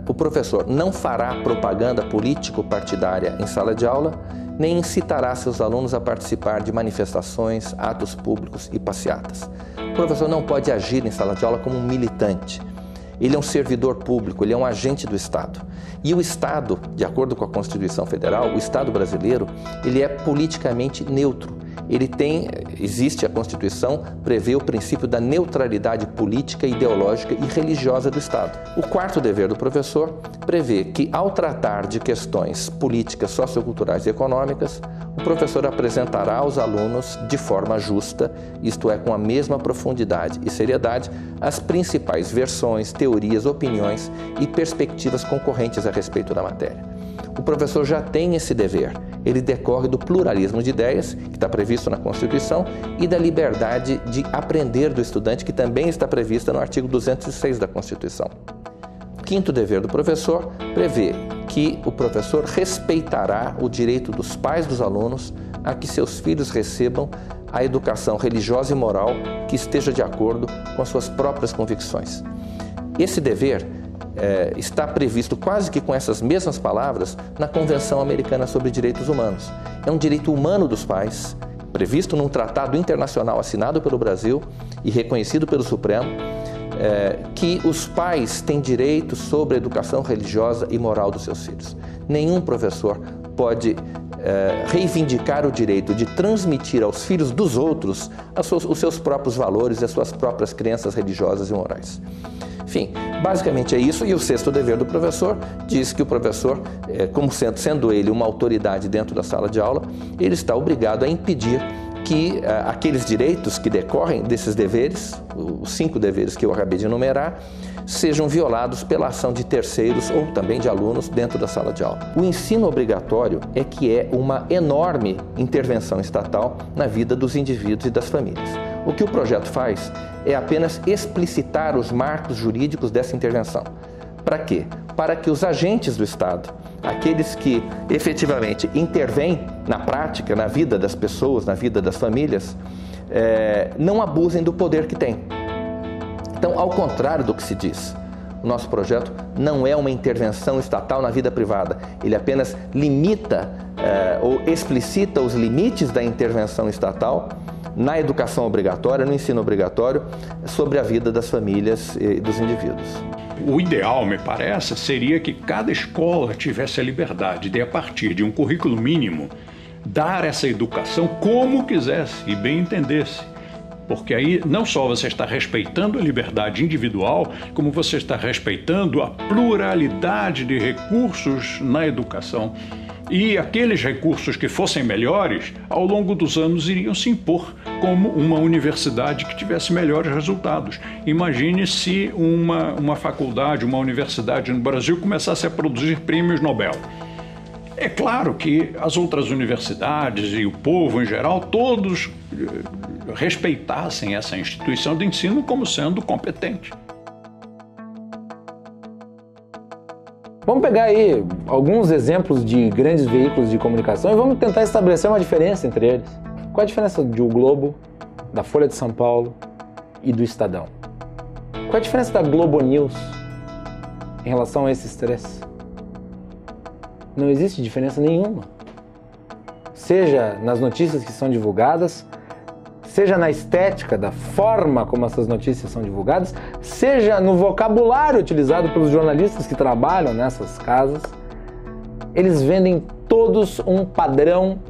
o professor não fará propaganda político-partidária em sala de aula, nem incitará seus alunos a participar de manifestações, atos públicos e passeatas. O professor não pode agir em sala de aula como um militante. Ele é um servidor público, ele é um agente do Estado. E o Estado, de acordo com a Constituição Federal, o Estado brasileiro, ele é politicamente neutro. Existe a Constituição, prevê o princípio da neutralidade política, ideológica e religiosa do Estado. O quarto dever do professor prevê que, ao tratar de questões políticas, socioculturais e econômicas, o professor apresentará aos alunos de forma justa, isto é, com a mesma profundidade e seriedade, as principais versões, teorias, opiniões e perspectivas concorrentes a respeito da matéria. O professor já tem esse dever. Ele decorre do pluralismo de ideias, que está previsto na Constituição, e da liberdade de aprender do estudante, que também está prevista no artigo 206 da Constituição. O quinto dever do professor prevê que o professor respeitará o direito dos pais dos alunos a que seus filhos recebam a educação religiosa e moral que esteja de acordo com as suas próprias convicções. Esse dever está previsto quase que com essas mesmas palavras na Convenção Americana sobre Direitos Humanos. É um direito humano dos pais, previsto num tratado internacional assinado pelo Brasil e reconhecido pelo Supremo, que os pais têm direito sobre a educação religiosa e moral dos seus filhos. Nenhum professor pode reivindicar o direito de transmitir aos filhos dos outros os seus próprios valores e as suas próprias crenças religiosas e morais. Enfim, basicamente é isso. E o sexto dever do professor diz que o professor, como sendo ele uma autoridade dentro da sala de aula, ele está obrigado a impedir que aqueles direitos que decorrem desses deveres, os 5 deveres que eu acabei de enumerar, sejam violados pela ação de terceiros ou também de alunos dentro da sala de aula. O ensino obrigatório é uma enorme intervenção estatal na vida dos indivíduos e das famílias. O que o projeto faz é apenas explicitar os marcos jurídicos dessa intervenção. Para quê? Para que os agentes do Estado, aqueles que efetivamente intervêm na prática, na vida das pessoas, na vida das famílias, não abusem do poder que têm. Então, ao contrário do que se diz, o nosso projeto não é uma intervenção estatal na vida privada. Ele apenas limita ou explicita os limites da intervenção estatal na educação obrigatória, no ensino obrigatório, sobre a vida das famílias e dos indivíduos. O ideal, me parece, seria que cada escola tivesse a liberdade de, a partir de um currículo mínimo, dar essa educação como quisesse e bem entendesse. Porque aí não só você está respeitando a liberdade individual, como você está respeitando a pluralidade de recursos na educação. E aqueles recursos que fossem melhores, ao longo dos anos iriam se impor como uma universidade que tivesse melhores resultados. Imagine se uma faculdade, uma universidade no Brasil começasse a produzir prêmios Nobel. É claro que as outras universidades e o povo em geral, todos respeitassem essa instituição de ensino como sendo competente. Vamos pegar aí alguns exemplos de grandes veículos de comunicação e vamos tentar estabelecer uma diferença entre eles. Qual a diferença do Globo, da Folha de São Paulo e do Estadão? Qual a diferença da Globo News em relação a esses três? Não existe diferença nenhuma. Seja nas notícias que são divulgadas, seja na estética da forma como essas notícias são divulgadas, seja no vocabulário utilizado pelos jornalistas que trabalham nessas casas, eles vendem todos um padrão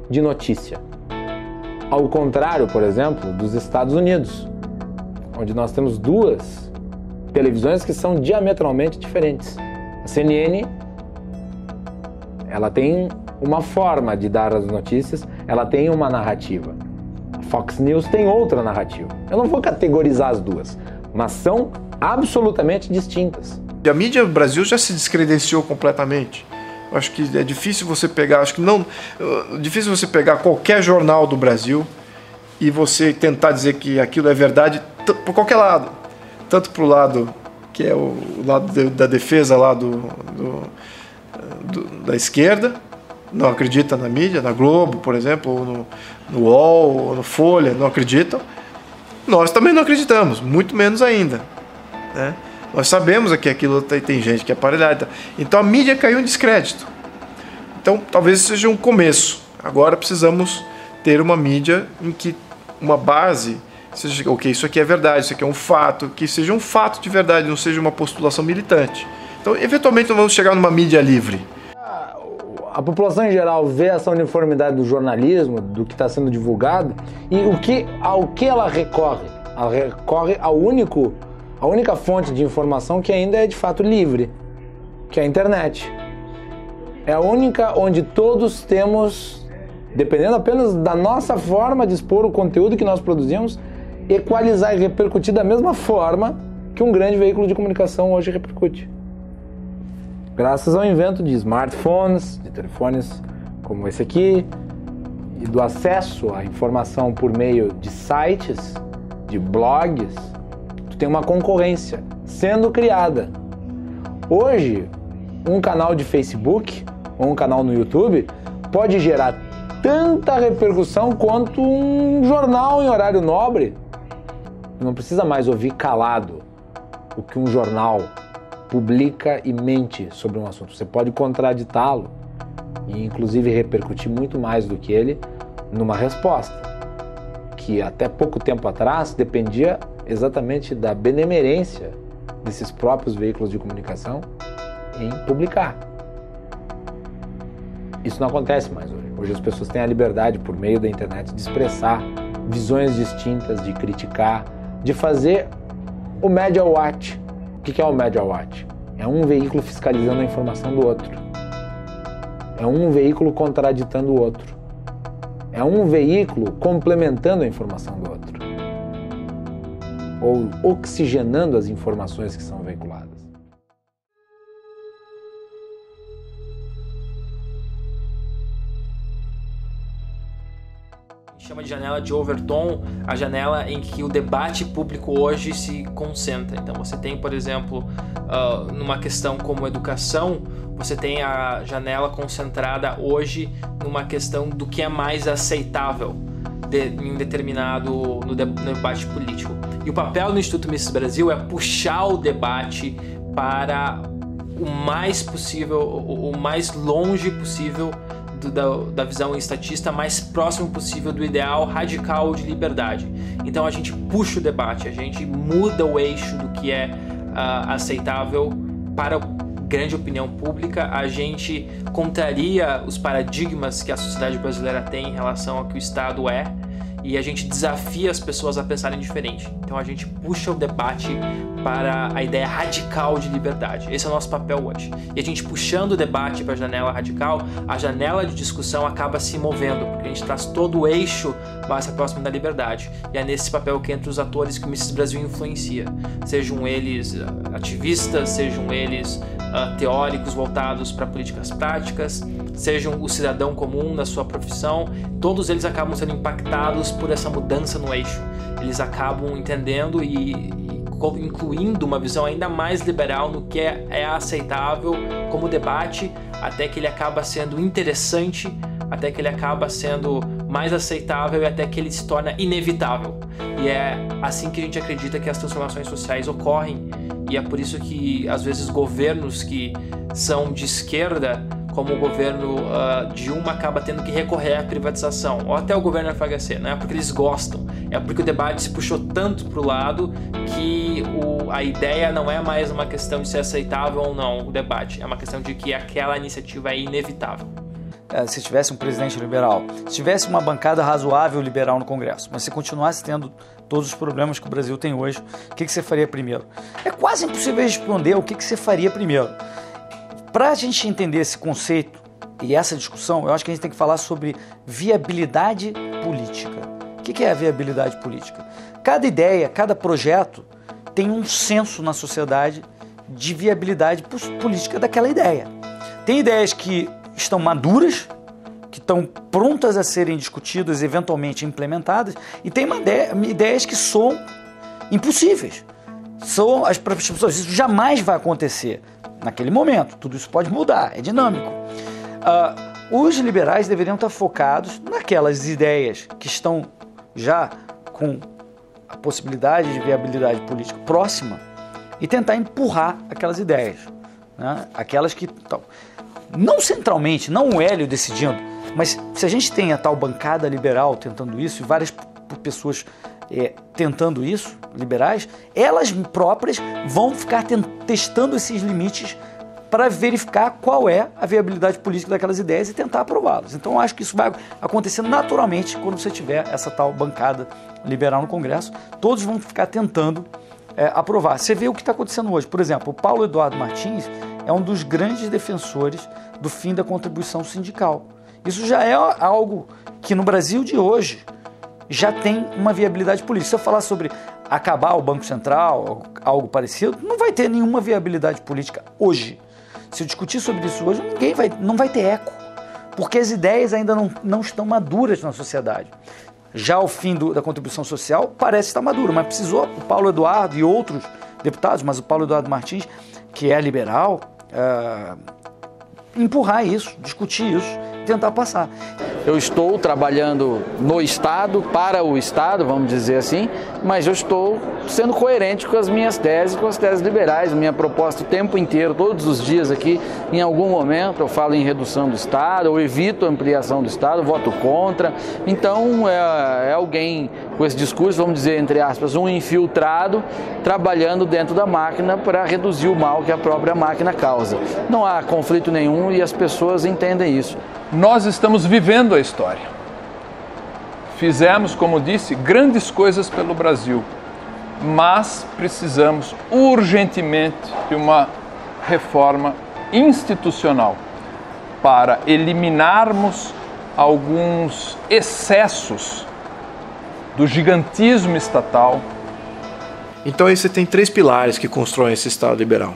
de notícia. Ao contrário, por exemplo, dos Estados Unidos, onde nós temos duas televisões que são diametralmente diferentes. A CNN, ela tem uma forma de dar as notícias, ela tem uma narrativa. Fox News tem outra narrativa. Eu não vou categorizar as duas, mas são absolutamente distintas. A mídia no Brasil já se descredenciou completamente. Eu acho que é difícil você pegar, difícil você pegar qualquer jornal do Brasil e você tentar dizer que aquilo é verdade por qualquer lado. Tanto para o lado que é o lado da defesa lá da esquerda, não acredita na mídia, na Globo, por exemplo, ou no UOL, ou no Folha, não acreditam. Nós também não acreditamos, muito menos ainda, né? Nós sabemos que aquilo tem gente que é aparelhada. Então a mídia caiu em descrédito. Então talvez seja um começo. Agora precisamos ter uma mídia em que uma base seja, ok, isso aqui é verdade, isso aqui é um fato, que seja um fato de verdade, não seja uma postulação militante. Então eventualmente nós vamos chegar numa mídia livre. A população em geral vê essa uniformidade do jornalismo, do que está sendo divulgado, e ao que ela recorre? Ela recorre a única fonte de informação que ainda é de fato livre, que é a internet. É a única onde todos temos, dependendo apenas da nossa forma de expor o conteúdo que nós produzimos, equalizar e repercutir da mesma forma que um grande veículo de comunicação hoje repercute. Graças ao invento de smartphones, de telefones como esse aqui, e do acesso à informação por meio de sites, de blogs, tu tem uma concorrência sendo criada. Hoje, um canal de Facebook ou um canal no YouTube pode gerar tanta repercussão quanto um jornal em horário nobre. Não precisa mais ouvir calado o que um jornal publica e mente sobre um assunto. Você pode contraditá-lo e inclusive repercutir muito mais do que ele numa resposta, que até pouco tempo atrás dependia exatamente da benemerência desses próprios veículos de comunicação em publicar. Isso não acontece mais hoje. Hoje as pessoas têm a liberdade, por meio da internet, de expressar visões distintas, de criticar, de fazer o Media Watch. O que é o Media Watch? É um veículo fiscalizando a informação do outro. É um veículo contraditando o outro. É um veículo complementando a informação do outro. Ou oxigenando as informações que são veiculadas. Chama de janela de Overton, a janela em que o debate público hoje se concentra. Então você tem, por exemplo, numa questão como educação, você tem a janela concentrada hoje numa questão do que é mais aceitável em um determinado no debate político. E o papel do Instituto Mises Brasil é puxar o debate para o mais possível, o mais longe possível da visão estatista, mais próximo possível do ideal radical de liberdade. Então a gente puxa o debate, a gente muda o eixo do que é aceitável para a grande opinião pública. A gente contraria os paradigmas que a sociedade brasileira tem em relação ao que o Estado é, e a gente desafia as pessoas a pensarem diferente. Então a gente puxa o debate para a ideia radical de liberdade. Esse é o nosso papel hoje. E a gente puxando o debate para a janela radical, a janela de discussão acaba se movendo, porque a gente traz todo o eixo mais próximo da liberdade. E é nesse papel que entram os atores que o Mises Brasil influencia. Sejam eles ativistas, sejam eles teóricos voltados para políticas práticas, sejam o cidadão comum na sua profissão, todos eles acabam sendo impactados por essa mudança no eixo. Eles acabam entendendo e incluindo uma visão ainda mais liberal no que é aceitável como debate, até que ele acaba sendo interessante, até que ele acaba sendo mais aceitável e até que ele se torna inevitável. E é assim que a gente acredita que as transformações sociais ocorrem, e é por isso que às vezes governos que são de esquerda, como o governo Dilma, acaba tendo que recorrer à privatização, ou até o governo FHC. Não é porque eles gostam, é porque o debate se puxou tanto para o lado que a ideia não é mais uma questão de ser aceitável ou não o debate, é uma questão de que aquela iniciativa é inevitável. Se tivesse um presidente liberal, se tivesse uma bancada razoável liberal no Congresso, mas se continuasse tendo todos os problemas que o Brasil tem hoje, o que você faria primeiro? É quase impossível responder o que você faria primeiro. Para a gente entender esse conceito e essa discussão, eu acho que a gente tem que falar sobre viabilidade política. O que é a viabilidade política? Cada ideia, cada projeto tem um senso na sociedade de viabilidade política daquela ideia. Tem ideias que estão maduras, que estão prontas a serem discutidas, eventualmente implementadas, e tem ideias que são impossíveis. São as pessoas, isso jamais vai acontecer naquele momento, tudo isso pode mudar, é dinâmico. Os liberais deveriam estar focados naquelas ideias que estão já com a possibilidade de viabilidade política próxima e tentar empurrar aquelas ideias, né? Aquelas que estão, não centralmente, não o Hélio decidindo, mas se a gente tem a tal bancada liberal tentando isso e várias pessoas tentando isso, liberais, elas próprias vão ficar testando esses limites para verificar qual é a viabilidade política daquelas ideias e tentar aprová-las. Então eu acho que isso vai acontecer naturalmente quando você tiver essa tal bancada liberal no Congresso. Todos vão ficar tentando aprovar. Você vê o que está acontecendo hoje. Por exemplo, o Paulo Eduardo Martins é um dos grandes defensores do fim da contribuição sindical. Isso já é algo que no Brasil de hoje já tem uma viabilidade política. Se eu falar sobre acabar o Banco Central, algo parecido, não vai ter nenhuma viabilidade política hoje. Se eu discutir sobre isso hoje, não vai ter eco, porque as ideias ainda não estão maduras na sociedade. Já o fim da contribuição social parece estar maduro, mas precisou o Paulo Eduardo e outros deputados, mas o Paulo Eduardo Martins, que é liberal, empurrar isso, discutir isso, tentar passar. Eu estou trabalhando no Estado, para o Estado, vamos dizer assim, mas eu estou sendo coerente com as minhas teses, com as teses liberais, minha proposta o tempo inteiro, todos os dias aqui, em algum momento eu falo em redução do Estado, eu evito a ampliação do Estado, voto contra. Então é alguém com esse discurso, vamos dizer, entre aspas, um infiltrado, trabalhando dentro da máquina para reduzir o mal que a própria máquina causa. Não há conflito nenhum e as pessoas entendem isso. Nós estamos vivendo a história. Fizemos, como disse, grandes coisas pelo Brasil, mas precisamos urgentemente de uma reforma institucional para eliminarmos alguns excessos do gigantismo estatal. Então aí você tem 3 pilares que constroem esse Estado liberal.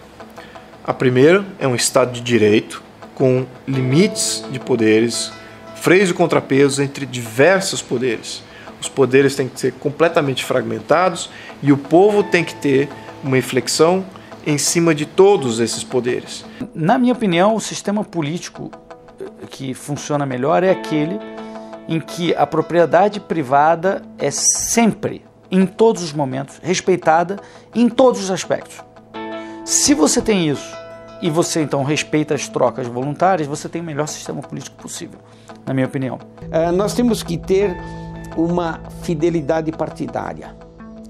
A primeira é um Estado de direito, com limites de poderes, freios e contrapesos entre diversos poderes. Os poderes têm que ser completamente fragmentados e o povo tem que ter uma reflexão em cima de todos esses poderes. Na minha opinião, o sistema político que funciona melhor é aquele em que a propriedade privada é sempre, em todos os momentos, respeitada em todos os aspectos. Se você tem isso, e você então respeita as trocas voluntárias, você tem o melhor sistema político possível, na minha opinião. Nós temos que ter uma fidelidade partidária.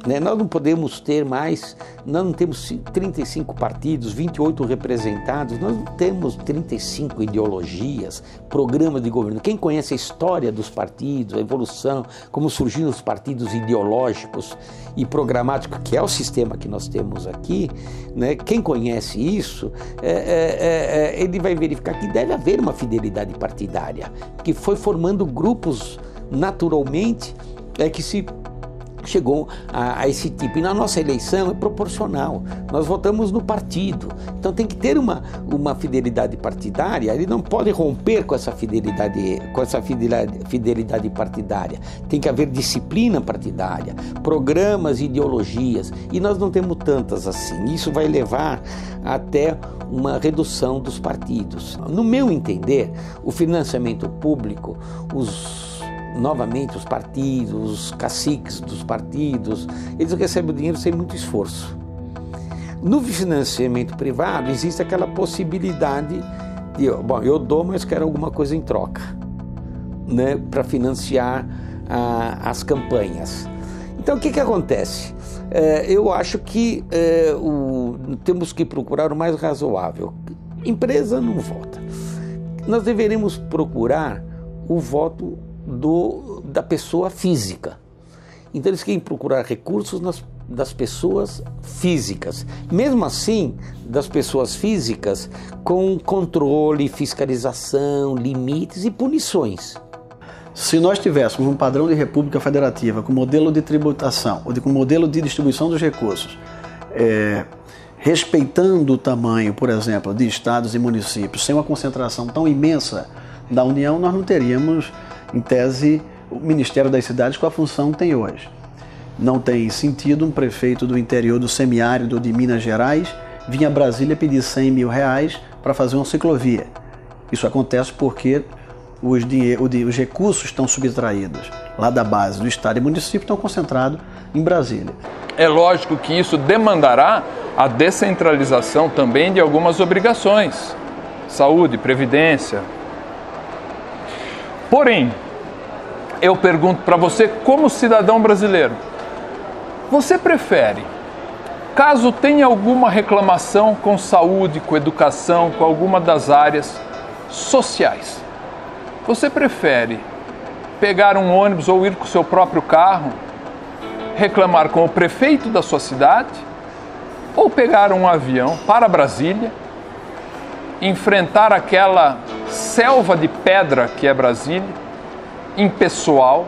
né? Nós não podemos ter mais, nós não temos 35 partidos, 28 representados, nós não temos 35 ideologias, programas de governo. Quem conhece a história dos partidos, a evolução, como surgiram os partidos ideológicos e programáticos, que é o sistema que nós temos aqui, né? Quem conhece isso, ele vai verificar que deve haver uma fidelidade partidária, que foi formando grupos naturalmente, que se chegou a esse tipo. E na nossa eleição é proporcional, nós votamos no partido, então tem que ter uma fidelidade partidária. Ele não pode romper com essa fidelidade partidária, tem que haver disciplina partidária, programas, ideologias, e nós não temos tantas assim. Isso vai levar até uma redução dos partidos. No meu entender, o financiamento público, novamente os partidos, os caciques dos partidos, eles recebem o dinheiro sem muito esforço. No financiamento privado existe aquela possibilidade de, bom, eu dou, mas quero alguma coisa em troca, né, para financiar as campanhas. Então o que acontece? Eu acho que temos que procurar o mais razoável. Empresa não vota. Nós deveríamos procurar o voto da pessoa física. Então eles querem procurar recursos das pessoas físicas. Mesmo assim, das pessoas físicas com controle, fiscalização, limites e punições. Se nós tivéssemos um padrão de república federativa com modelo de tributação, ou com modelo de distribuição dos recursos, respeitando o tamanho, por exemplo, de estados e municípios, sem uma concentração tão imensa da União, nós não teríamos, em tese, o Ministério das Cidades com a função que tem hoje. Não tem sentido um prefeito do interior do semiárido de Minas Gerais vir a Brasília pedir 100 mil reais para fazer uma ciclovia. Isso acontece porque os recursos estão subtraídos lá da base do Estado e município, estão concentrados em Brasília. É lógico que isso demandará a descentralização também de algumas obrigações, saúde, previdência. Porém, eu pergunto para você, como cidadão brasileiro, você prefere, caso tenha alguma reclamação com saúde, com educação, com alguma das áreas sociais, você prefere pegar um ônibus ou ir com o seu próprio carro, reclamar com o prefeito da sua cidade, ou pegar um avião para Brasília, enfrentar aquela selva de pedra que é Brasília, impessoal,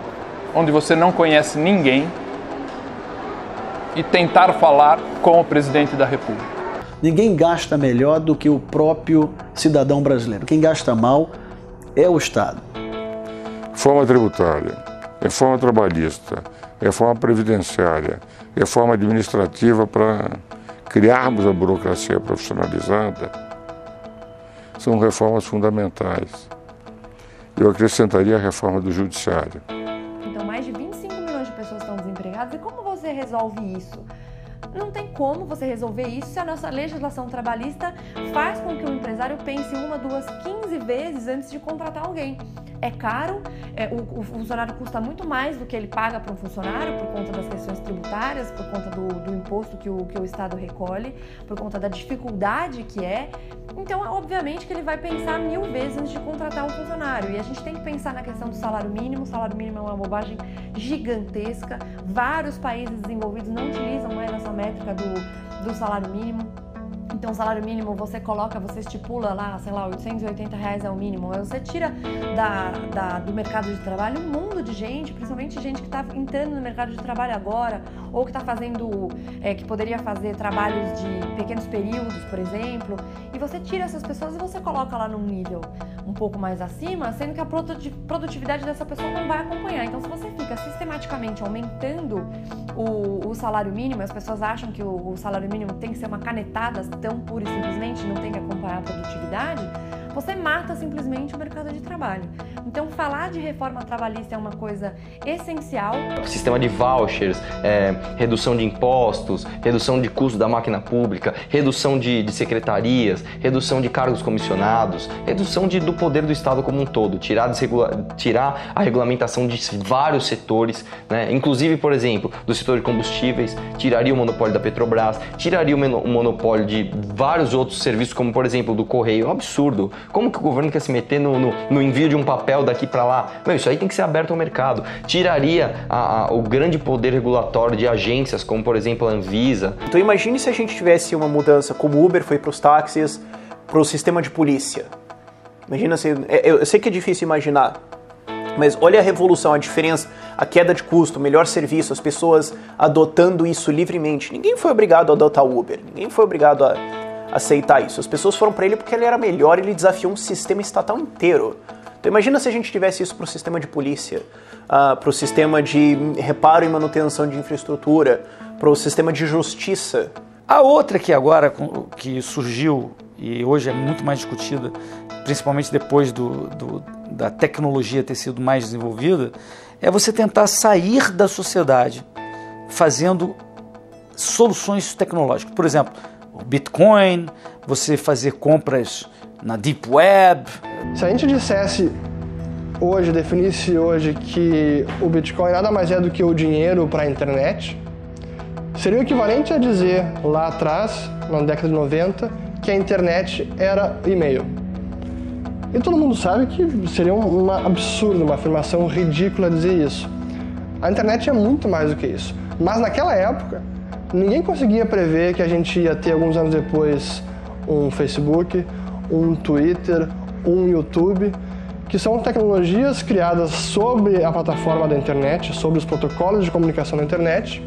onde você não conhece ninguém, e tentar falar com o presidente da República? Ninguém gasta melhor do que o próprio cidadão brasileiro. Quem gasta mal é o Estado. Reforma tributária, reforma trabalhista, reforma previdenciária, reforma administrativa para criarmos a burocracia profissionalizada, são reformas fundamentais. Eu acrescentaria a reforma do judiciário. Então, mais de 25 milhões de pessoas estão desempregadas. E como você resolve isso? Não tem como você resolver isso se a nossa legislação trabalhista faz com que o empresário pense 1, 2, 15 vezes antes de contratar alguém. É caro, o funcionário custa muito mais do que ele paga para um funcionário por conta das questões tributárias, por conta do imposto que o Estado recolhe, por conta da dificuldade que é. Então, obviamente que ele vai pensar 1000 vezes antes de contratar um funcionário. E a gente tem que pensar na questão do salário mínimo. O salário mínimo é uma bobagem gigantesca. Vários países desenvolvidos não utilizam mais essa métrica do salário mínimo. Então, o salário mínimo você estipula lá, sei lá, R$880 é o mínimo. Aí você tira do mercado de trabalho um mundo de gente, principalmente gente que está entrando no mercado de trabalho agora, ou que está fazendo, que poderia fazer trabalhos de pequenos períodos, por exemplo. E você tira essas pessoas e você coloca lá num nível um pouco mais acima, sendo que a produtividade dessa pessoa não vai acompanhar. Então, se você fica sistematicamente aumentando o salário mínimo, as pessoas acham que o salário mínimo tem que ser uma canetada tão pura e simplesmente, não tem que acompanhar a produtividade, você mata simplesmente o mercado de trabalho. Então, falar de reforma trabalhista é uma coisa essencial. Sistema de vouchers, redução de impostos, redução de custo da máquina pública, redução de secretarias, redução de cargos comissionados, redução do poder do Estado como um todo, tirar a regulamentação de vários setores, né? Inclusive, por exemplo, do setor de combustíveis, tiraria o monopólio da Petrobras, tiraria o monopólio de vários outros serviços, como por exemplo do Correio. É um absurdo. Como que o governo quer se meter no envio de um papel daqui para lá? Não, isso aí tem que ser aberto ao mercado. Tiraria o grande poder regulatório de agências, como por exemplo a Anvisa. Então imagine se a gente tivesse uma mudança como o Uber foi para os táxis, para o sistema de polícia. Imagina se... Eu sei que é difícil imaginar, mas olha a revolução, a diferença, a queda de custo, o melhor serviço, as pessoas adotando isso livremente. Ninguém foi obrigado a adotar o Uber, ninguém foi obrigado a aceitar isso. As pessoas foram para ele porque ele era melhor, ele desafiou um sistema estatal inteiro. Então imagina se a gente tivesse isso para o sistema de polícia, para o sistema de reparo e manutenção de infraestrutura, para o sistema de justiça. A outra que agora que surgiu e hoje é muito mais discutida, principalmente depois da tecnologia ter sido mais desenvolvida, é você tentar sair da sociedade fazendo soluções tecnológicas. Por exemplo, o Bitcoin, você fazer compras na Deep Web. Se a gente dissesse hoje, definisse hoje que o Bitcoin nada mais é do que o dinheiro para a internet, seria o equivalente a dizer lá atrás, na década de 90, que a internet era e-mail. E todo mundo sabe que seria um absurdo, uma afirmação ridícula dizer isso. A internet é muito mais do que isso. Mas naquela época, ninguém conseguia prever que a gente ia ter alguns anos depois um Facebook, um Twitter, um YouTube, que são tecnologias criadas sobre a plataforma da internet, sobre os protocolos de comunicação da internet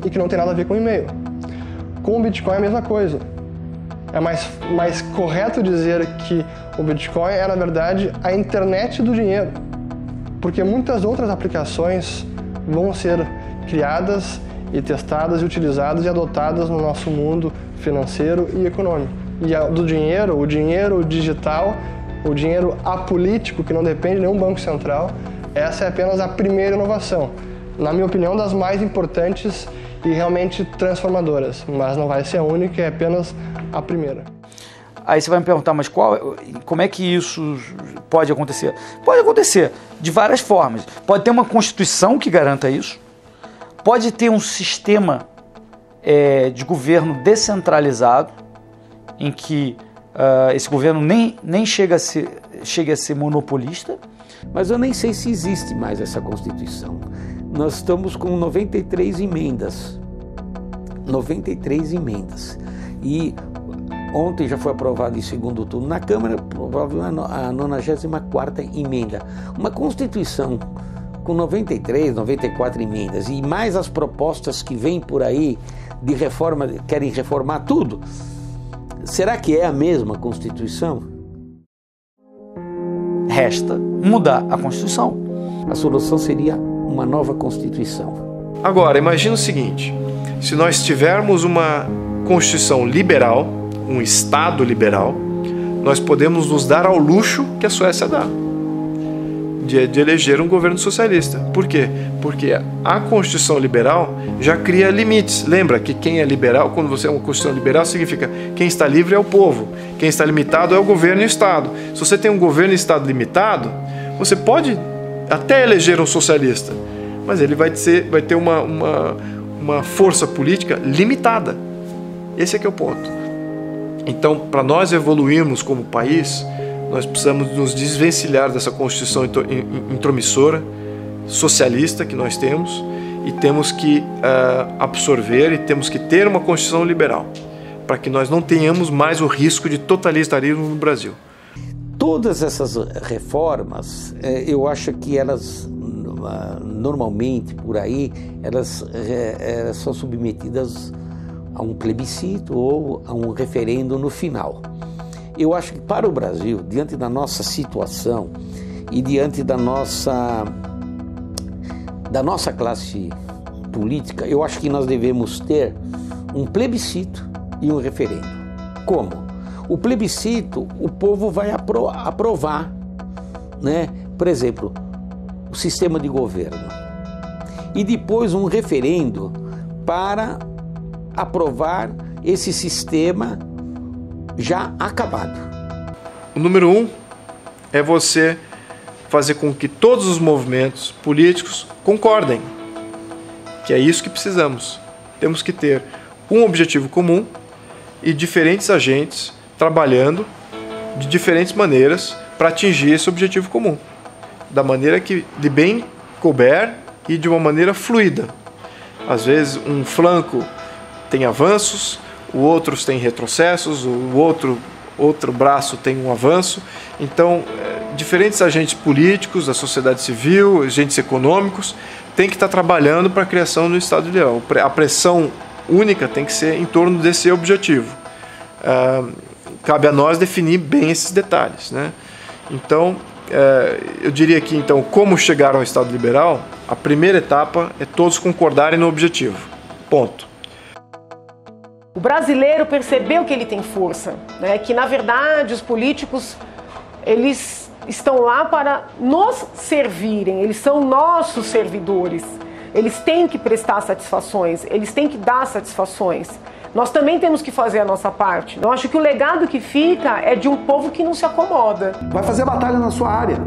e que não tem nada a ver com e-mail. Com o Bitcoin é a mesma coisa. É mais correto dizer que o Bitcoin é, na verdade, a internet do dinheiro, porque muitas outras aplicações vão ser criadas e testadas e utilizadas e adotadas no nosso mundo financeiro e econômico. E do dinheiro, o dinheiro digital, o dinheiro apolítico, que não depende de nenhum banco central, essa é apenas a primeira inovação. Na minha opinião, das mais importantes e realmente transformadoras, mas não vai ser a única, é apenas a primeira. Aí você vai me perguntar, mas como é que isso pode acontecer? Pode acontecer de várias formas. Pode ter uma Constituição que garanta isso, pode ter um sistema de governo descentralizado, em que esse governo nem chega a ser monopolista. Mas eu nem sei se existe mais essa Constituição. Nós estamos com 93 emendas. 93 emendas. E ontem já foi aprovado em segundo turno na Câmara, provavelmente a 94ª emenda. Uma Constituição com 93, 94 emendas e mais as propostas que vêm por aí de reforma, querem reformar tudo. Será que é a mesma Constituição? Resta mudar a Constituição. A solução seria uma nova Constituição. Agora, imagina o seguinte, se nós tivermos uma Constituição liberal, um Estado liberal, nós podemos nos dar ao luxo que a Suécia dá, de eleger um governo socialista. Por quê? Porque a Constituição liberal já cria limites. Lembra que quem é liberal, quando você é uma Constituição liberal, significa quem está livre é o povo, quem está limitado é o governo e o Estado. Se você tem um governo e Estado limitado, você pode até eleger um socialista, mas ele vai ter uma força política limitada. Esse é que é o ponto. Então, para nós evoluirmos como país, nós precisamos nos desvencilhar dessa Constituição intromissora, socialista que nós temos, e temos que absorver e temos que ter uma Constituição liberal, para que nós não tenhamos mais o risco de totalitarismo no Brasil. Todas essas reformas, eu acho que elas, normalmente, por aí, elas são submetidas a um plebiscito ou a um referendo no final. Eu acho que para o Brasil, diante da nossa situação e diante da nossa classe política, eu acho que nós devemos ter um plebiscito e um referendo. Como? O plebiscito, o povo vai aprovar, né? Por exemplo, o sistema de governo. E depois um referendo para aprovar esse sistema já acabado. O número 1 é você fazer com que todos os movimentos políticos concordem, que é isso que precisamos. Temos que ter um objetivo comum e diferentes agentes trabalhando de diferentes maneiras para atingir esse objetivo comum, da maneira que de bem couber e de uma maneira fluida. Às vezes um flanco tem avanços, o outro tem retrocessos, o outro braço tem um avanço. Então, diferentes agentes políticos, da sociedade civil, agentes econômicos, têm que estar trabalhando para a criação do Estado ideal. A pressão única tem que ser em torno desse objetivo. Cabe a nós definir bem esses detalhes, né? Então, eu diria que, então, como chegar ao Estado liberal, a primeira etapa é todos concordarem no objetivo. Ponto. O brasileiro percebeu que ele tem força, né? Que, na verdade, os políticos, eles estão lá para nos servirem, eles são nossos servidores. Eles têm que prestar satisfações, eles têm que dar satisfações. Nós também temos que fazer a nossa parte. Eu acho que o legado que fica é de um povo que não se acomoda. Vai fazer batalha na sua área,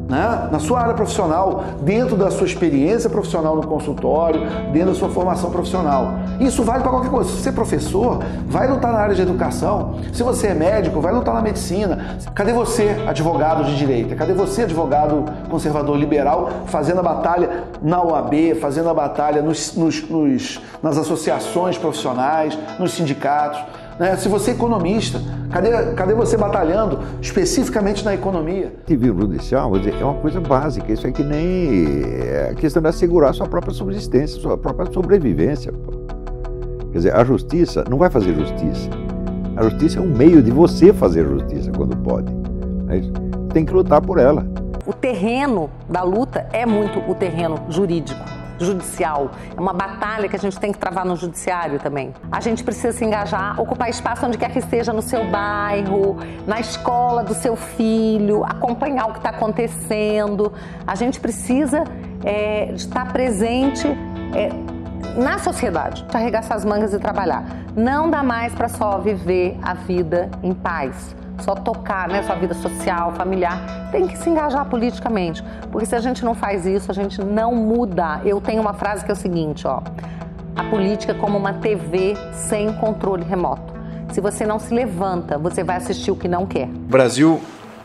né? Na sua área profissional, dentro da sua experiência profissional no consultório, dentro da sua formação profissional. Isso vale para qualquer coisa. Se você é professor, vai lutar na área de educação. Se você é médico, vai lutar na medicina. Cadê você, advogado de direita? Cadê você, advogado conservador liberal, fazendo a batalha na OAB, fazendo a batalha nas associações profissionais, nos sindicatos? Né? Se você é economista, cadê você batalhando especificamente na economia? Ativismo judicial é uma coisa básica, isso é que nem a questão de assegurar a sua própria subsistência, sua própria sobrevivência. Quer dizer, a justiça não vai fazer justiça. A justiça é um meio de você fazer justiça quando pode. Tem que lutar por ela. O terreno da luta é muito o terreno jurídico, judicial. É uma batalha que a gente tem que travar no judiciário também. A gente precisa se engajar, ocupar espaço onde quer que esteja, no seu bairro, na escola do seu filho, acompanhar o que está acontecendo. A gente precisa de estar presente na sociedade, arregaçar as mangas e trabalhar. Não dá mais para só viver a vida em paz, só tocar, né, sua vida social, familiar. Tem que se engajar politicamente, porque se a gente não faz isso, a gente não muda. Eu tenho uma frase que é o seguinte, ó: a política é como uma TV sem controle remoto. Se você não se levanta, você vai assistir o que não quer. O Brasil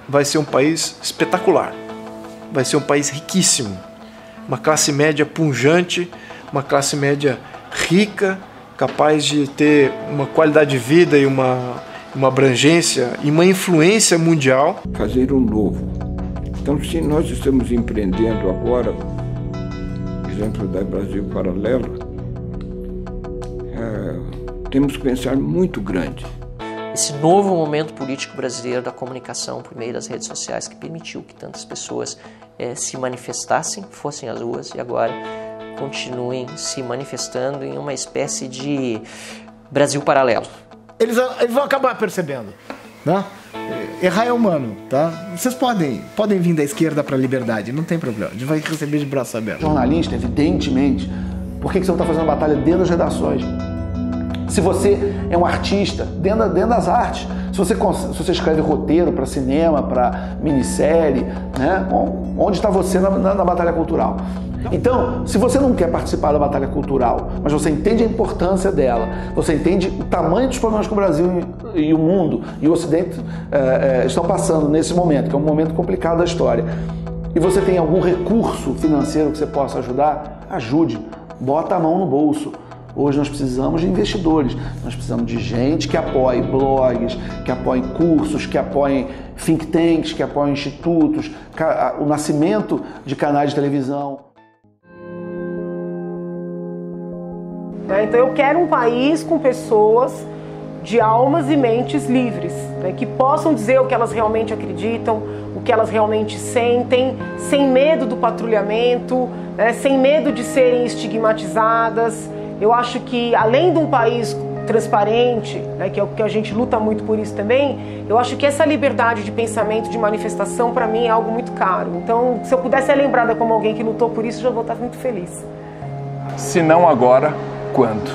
vai ser um país espetacular, vai ser um país riquíssimo, uma classe média pujante, uma classe média rica, capaz de ter uma qualidade de vida e uma abrangência e uma influência mundial. Fazer o novo. Então, se nós estamos empreendendo agora, exemplo da Brasil Paralelo, temos que pensar muito grande. Esse novo momento político brasileiro da comunicação por meio das redes sociais que permitiu que tantas pessoas se manifestassem, fossem às ruas e agora continuem se manifestando em uma espécie de Brasil paralelo. Eles vão acabar percebendo, né? Errar é humano, tá? Vocês podem vir da esquerda para a liberdade, não tem problema, a gente vai receber de braço aberto. Jornalista, evidentemente, por que você não está fazendo batalha dentro das redações? Se você é um artista, dentro das artes, se você escreve roteiro para cinema, para minissérie, né? Onde está você na batalha cultural? Então, se você não quer participar da batalha cultural, mas você entende a importância dela, você entende o tamanho dos problemas que o Brasil e o mundo e o Ocidente estão passando nesse momento, que é um momento complicado da história, e você tem algum recurso financeiro que você possa ajudar, ajude, bota a mão no bolso. Hoje nós precisamos de investidores, nós precisamos de gente que apoie blogs, que apoie cursos, que apoie think tanks, que apoie institutos, o nascimento de canais de televisão. Então eu quero um país com pessoas de almas e mentes livres, né, que possam dizer o que elas realmente acreditam, o que elas realmente sentem, sem medo do patrulhamento, né, sem medo de serem estigmatizadas. Eu acho que, além de um país transparente, né, que é o que a gente luta muito por isso também, eu acho que essa liberdade de pensamento, de manifestação, para mim é algo muito caro. Então, se eu pudesse ser lembrada como alguém que lutou por isso, eu já vou estar muito feliz. Se não agora, quando?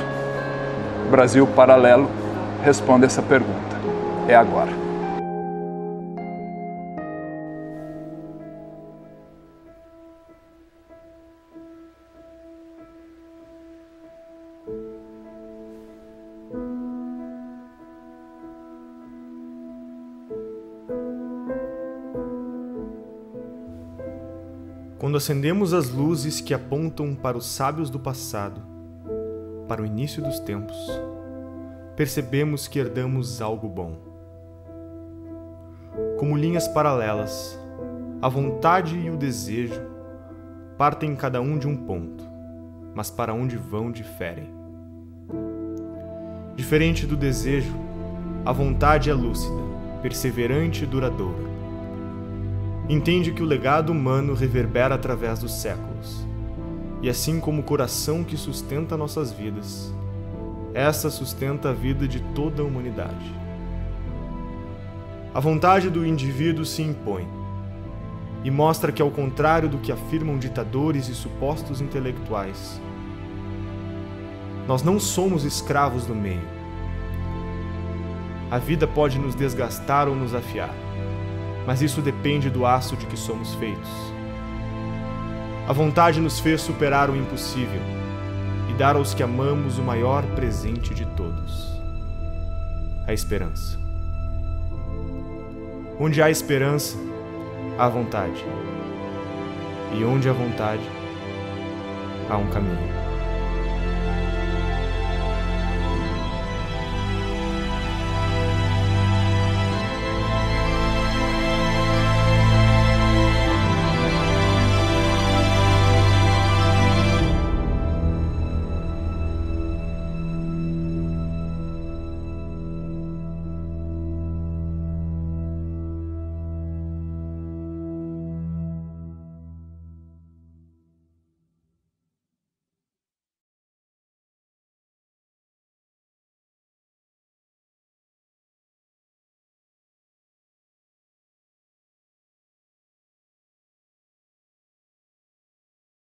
Brasil Paralelo responde essa pergunta. É agora. Quando acendemos as luzes que apontam para os sábios do passado, para o início dos tempos, percebemos que herdamos algo bom. Como linhas paralelas, a vontade e o desejo partem cada um de um ponto, mas para onde vão diferem. Diferente do desejo, a vontade é lúcida, perseverante e duradoura. Entende que o legado humano reverbera através dos séculos, e assim como o coração que sustenta nossas vidas, essa sustenta a vida de toda a humanidade. A vontade do indivíduo se impõe, e mostra que, ao contrário do que afirmam ditadores e supostos intelectuais, nós não somos escravos do meio. A vida pode nos desgastar ou nos afiar, mas isso depende do aço de que somos feitos. A vontade nos fez superar o impossível e dar aos que amamos o maior presente de todos: a esperança. Onde há esperança, há vontade. E onde há vontade, há um caminho.